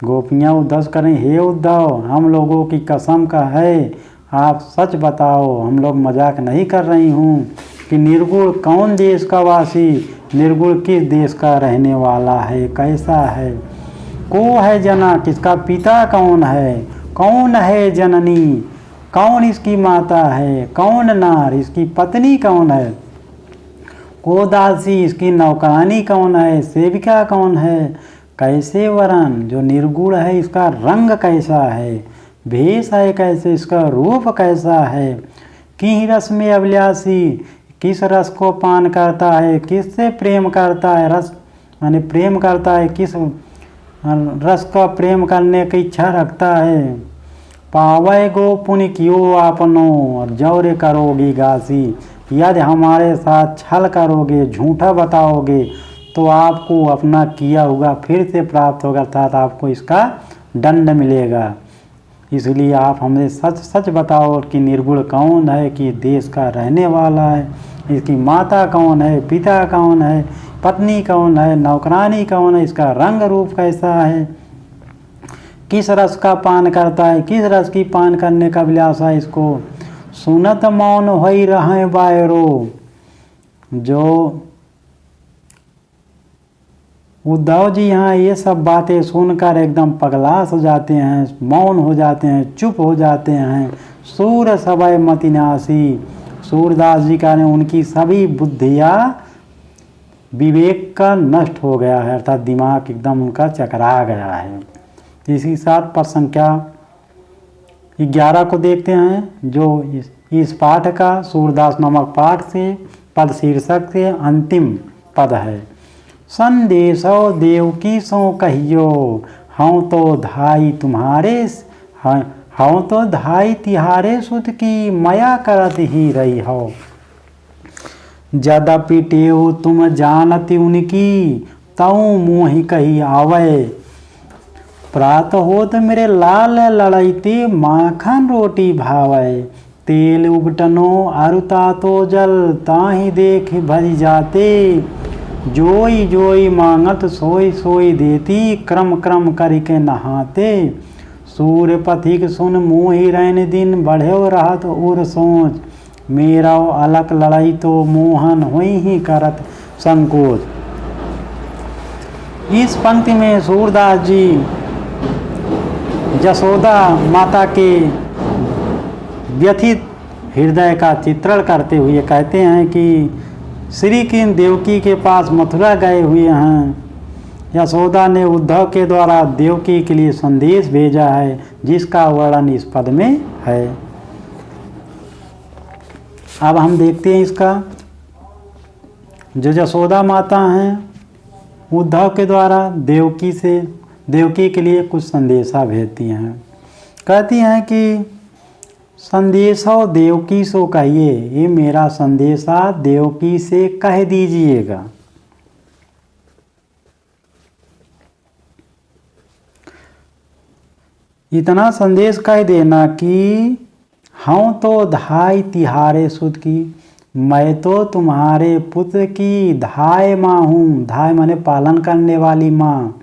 गोपियाँ उद्धव कर रही, हे उद्धव हम लोगों की कसम का है, आप सच बताओ, हम लोग मजाक नहीं कर रही हूँ कि निर्गुण कौन देश का वासी, निर्गुण किस देश का रहने वाला है, कैसा है। को है जनक, इसका पिता कौन है, कौन है जननी, कौन इसकी माता है, कौन नार, इसकी पत्नी कौन है। को दासी, इसकी नौकरानी कौन है, सेविका कौन है। कैसे वरन, जो निर्गुण है इसका रंग कैसा है, भेष है कैसे, इसका रूप कैसा है। कि रस में अभिलाषी, किस रस को पान करता है, किससे प्रेम करता है, रस माने प्रेम करता है, किस रस का प्रेम करने की इच्छा रखता है। पावै गो पुण्य कियो आपनो, और जौरे करोगी गासी। यदि हमारे साथ छल करोगे, झूठा बताओगे, तो आपको अपना किया हुआ फिर से प्राप्त होगा, अर्थात आपको इसका दंड मिलेगा। इसलिए आप हमें सच सच बताओ कि निर्गुण कौन है, कि देश का रहने वाला है, इसकी माता कौन है, पिता कौन है, पत्नी कौन है, नौकरानी कौन है, इसका रंग रूप कैसा है, किस रस का पान करता है, किस रस की पान करने का अभिलाषा है इसको। सुनत मौन होई रहे बायरो, जो उद्धव जी यहाँ ये सब बातें सुनकर एकदम पगलास हो जाते हैं, मौन हो जाते हैं, चुप हो जाते हैं। सूर सवय मतिनासी, सूरदास जी का ने उनकी सभी बुद्धियाँ विवेक का नष्ट हो गया है, अर्थात दिमाग एकदम उनका चकरा गया है। इसी साथ पर संख्या 11 को देखते हैं, जो इस पाठ का सूरदास नामक पाठ से पद शीर्षक से अंतिम पद है। संदेशो देवकी सो कहियो, हूँ तो धाई तुम्हारे, हूँ तो धाई तिहारे सुत की, मया करत ही रही हो। यद्यपि टेऊ तुम जानती उनकी, तऊ मोहि कही आवे। प्रात होत मेरे लाल लड़ैते, माखन रोटी भावे। तेल उबटनो अरुता तो जल, ताहि देख भज जाते। जोई जोई मांगत सोई सोई देती, क्रम क्रम करके नहाते। सूर्य पथिक सुन मोहि रैन दिन, बढ़्यो रहत उर सोच। मेरा अलक लड़ाई तो मोहन हुई ही करत संकोच। इस पंक्ति में सूरदास जी यशोदा माता के व्यथित हृदय का चित्रण करते हुए कहते हैं कि श्री कृष्ण देवकी के पास मथुरा गए हुए हैं। यशोदा ने उद्धव के द्वारा देवकी के लिए संदेश भेजा है, जिसका वर्णन इस पद में है। अब हम देखते हैं इसका, जो यशोदा माता हैं उद्धव के द्वारा देवकी के लिए कुछ संदेशा भेजती हैं। कहती हैं कि संदेशो देवकी सो कहिए, ये मेरा संदेशा देवकी से कह दीजिएगा। इतना संदेश कह देना कि हूँ तो धाई तिहारे सुत की, मैं तो तुम्हारे पुत्र की धाय माँ हूँ। धाय माने पालन करने वाली माँ।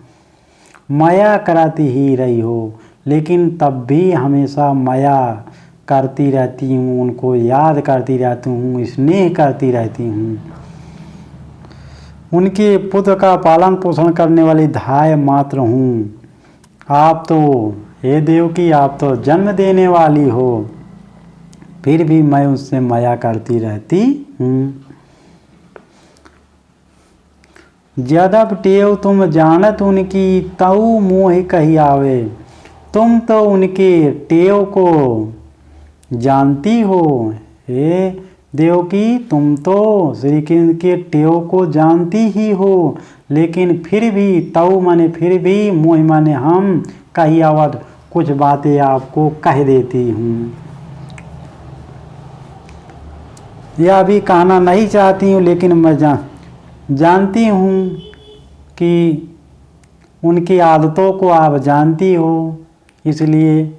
माया कराती ही रही हो, लेकिन तब भी हमेशा माया करती रहती हूँ, उनको याद करती रहती हूँ, स्नेह करती रहती हूँ। उनके पुत्र का पालन पोषण करने वाली धाय मात्र हूँ। आप तो हे देवकी, आप तो जन्म देने वाली हो, फिर भी मैं उससे माया करती रहती हूँ। ज्यादा टेव तुम जानत उनकी, तऊ मोह कही आवे। तुम तो उनके टेव को जानती हो, हे देवकी, तुम तो श्री कृष्ण के टेव को जानती ही हो, लेकिन फिर भी, तऊ माने फिर भी, मोह माने हम, कही आवत कुछ बातें आपको कह देती हूँ। यह भी कहना नहीं चाहती हूँ, लेकिन मैं जानती हूँ कि उनकी आदतों को आप जानती हो, इसलिए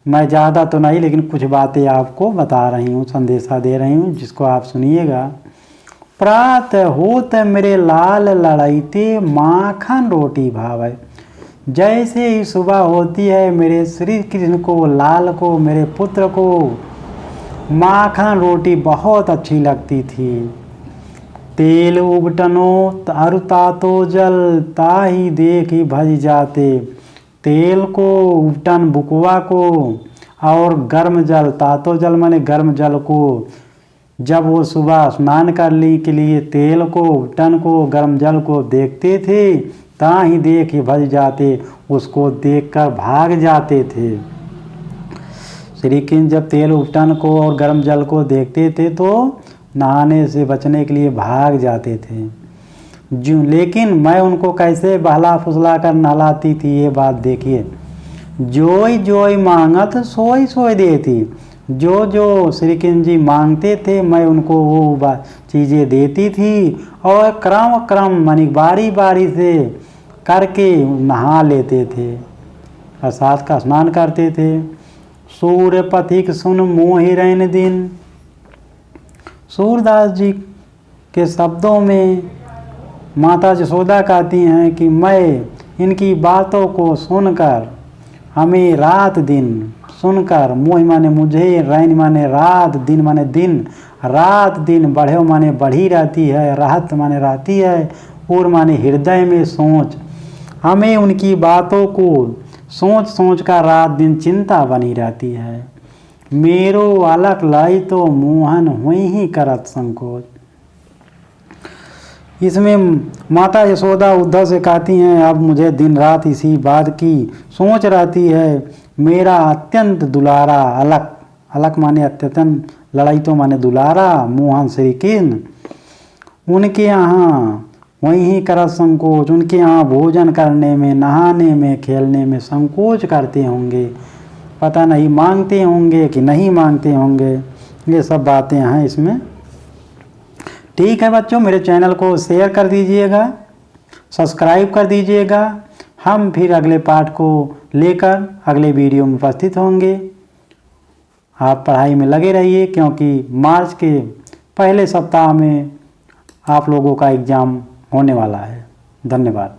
मैं ज़्यादा तो नहीं, लेकिन कुछ बातें आपको बता रही हूँ, संदेशा दे रही हूँ, जिसको आप सुनिएगा। प्रात होत मेरे लाल लड़ाईते, माखन रोटी भावे। जैसे ही सुबह होती है, मेरे श्री कृष्ण को, लाल को, मेरे पुत्र को माखन रोटी बहुत अच्छी लगती थी। तेल उबटनो तारु तातो जल ताही देखी भज जाते। तेल को, उबटन बुकवा को, और गर्म जल, तातो जल माने गर्म जल को, जब वो सुबह स्नान करने के लिए तेल को, उबटन को, गर्म जल को देखते थे, ताही देखी भज जाते, उसको देखकर भाग जाते थे। श्री कृष्ण जब तेल उबटन को और गर्म जल को देखते थे तो नहाने से बचने के लिए भाग जाते थे। जो लेकिन मैं उनको कैसे बहला फुसला कर नहलाती थी, ये बात देखिए। जोई जोई मांगत सोई सोई देती। जो जो श्री कृष्ण जी मांगते थे मैं उनको वो चीज़ें देती थी, और क्रम क्रम मानी बारी बारी से करके नहा लेते थे, प्रसाद का स्नान करते थे। सूर्य पथिक सुन मोहि रैन दिन। सूरदास जी के शब्दों में माता यशोदा कहती हैं कि मैं इनकी बातों को सुनकर, हमें रात दिन सुनकर, मोहि माने मुझे, रैन माने रात, दिन माने दिन, रात दिन बढ़े माने बढ़ी रहती है, राहत माने रहती है, और माने हृदय में सोच, हमें उनकी बातों को सोच सोच कर रात दिन चिंता बनी रहती है। मेरो अलख लाई तो मोहन हुई ही करत संकोच। इसमें माता यशोदा उद्धव से कहती हैं, अब मुझे दिन रात इसी बात की सोच रहती है। मेरा अत्यंत दुलारा अलख, अलख माने अत्यंत, लड़ाई तो माने दुलारा, मोहन श्री कृष्ण, उनके यहाँ वहीं ही करत संकोच, उनके यहाँ भोजन करने में, नहाने में, खेलने में संकोच करते होंगे, पता नहीं मांगते होंगे कि नहीं मांगते होंगे। ये सब बातें हैं इसमें। ठीक है बच्चों, मेरे चैनल को शेयर कर दीजिएगा, सब्सक्राइब कर दीजिएगा। हम फिर अगले पार्ट को लेकर अगले वीडियो में उपस्थित होंगे। आप पढ़ाई में लगे रहिए, क्योंकि मार्च के पहले सप्ताह में आप लोगों का एग्ज़ाम होने वाला है। धन्यवाद।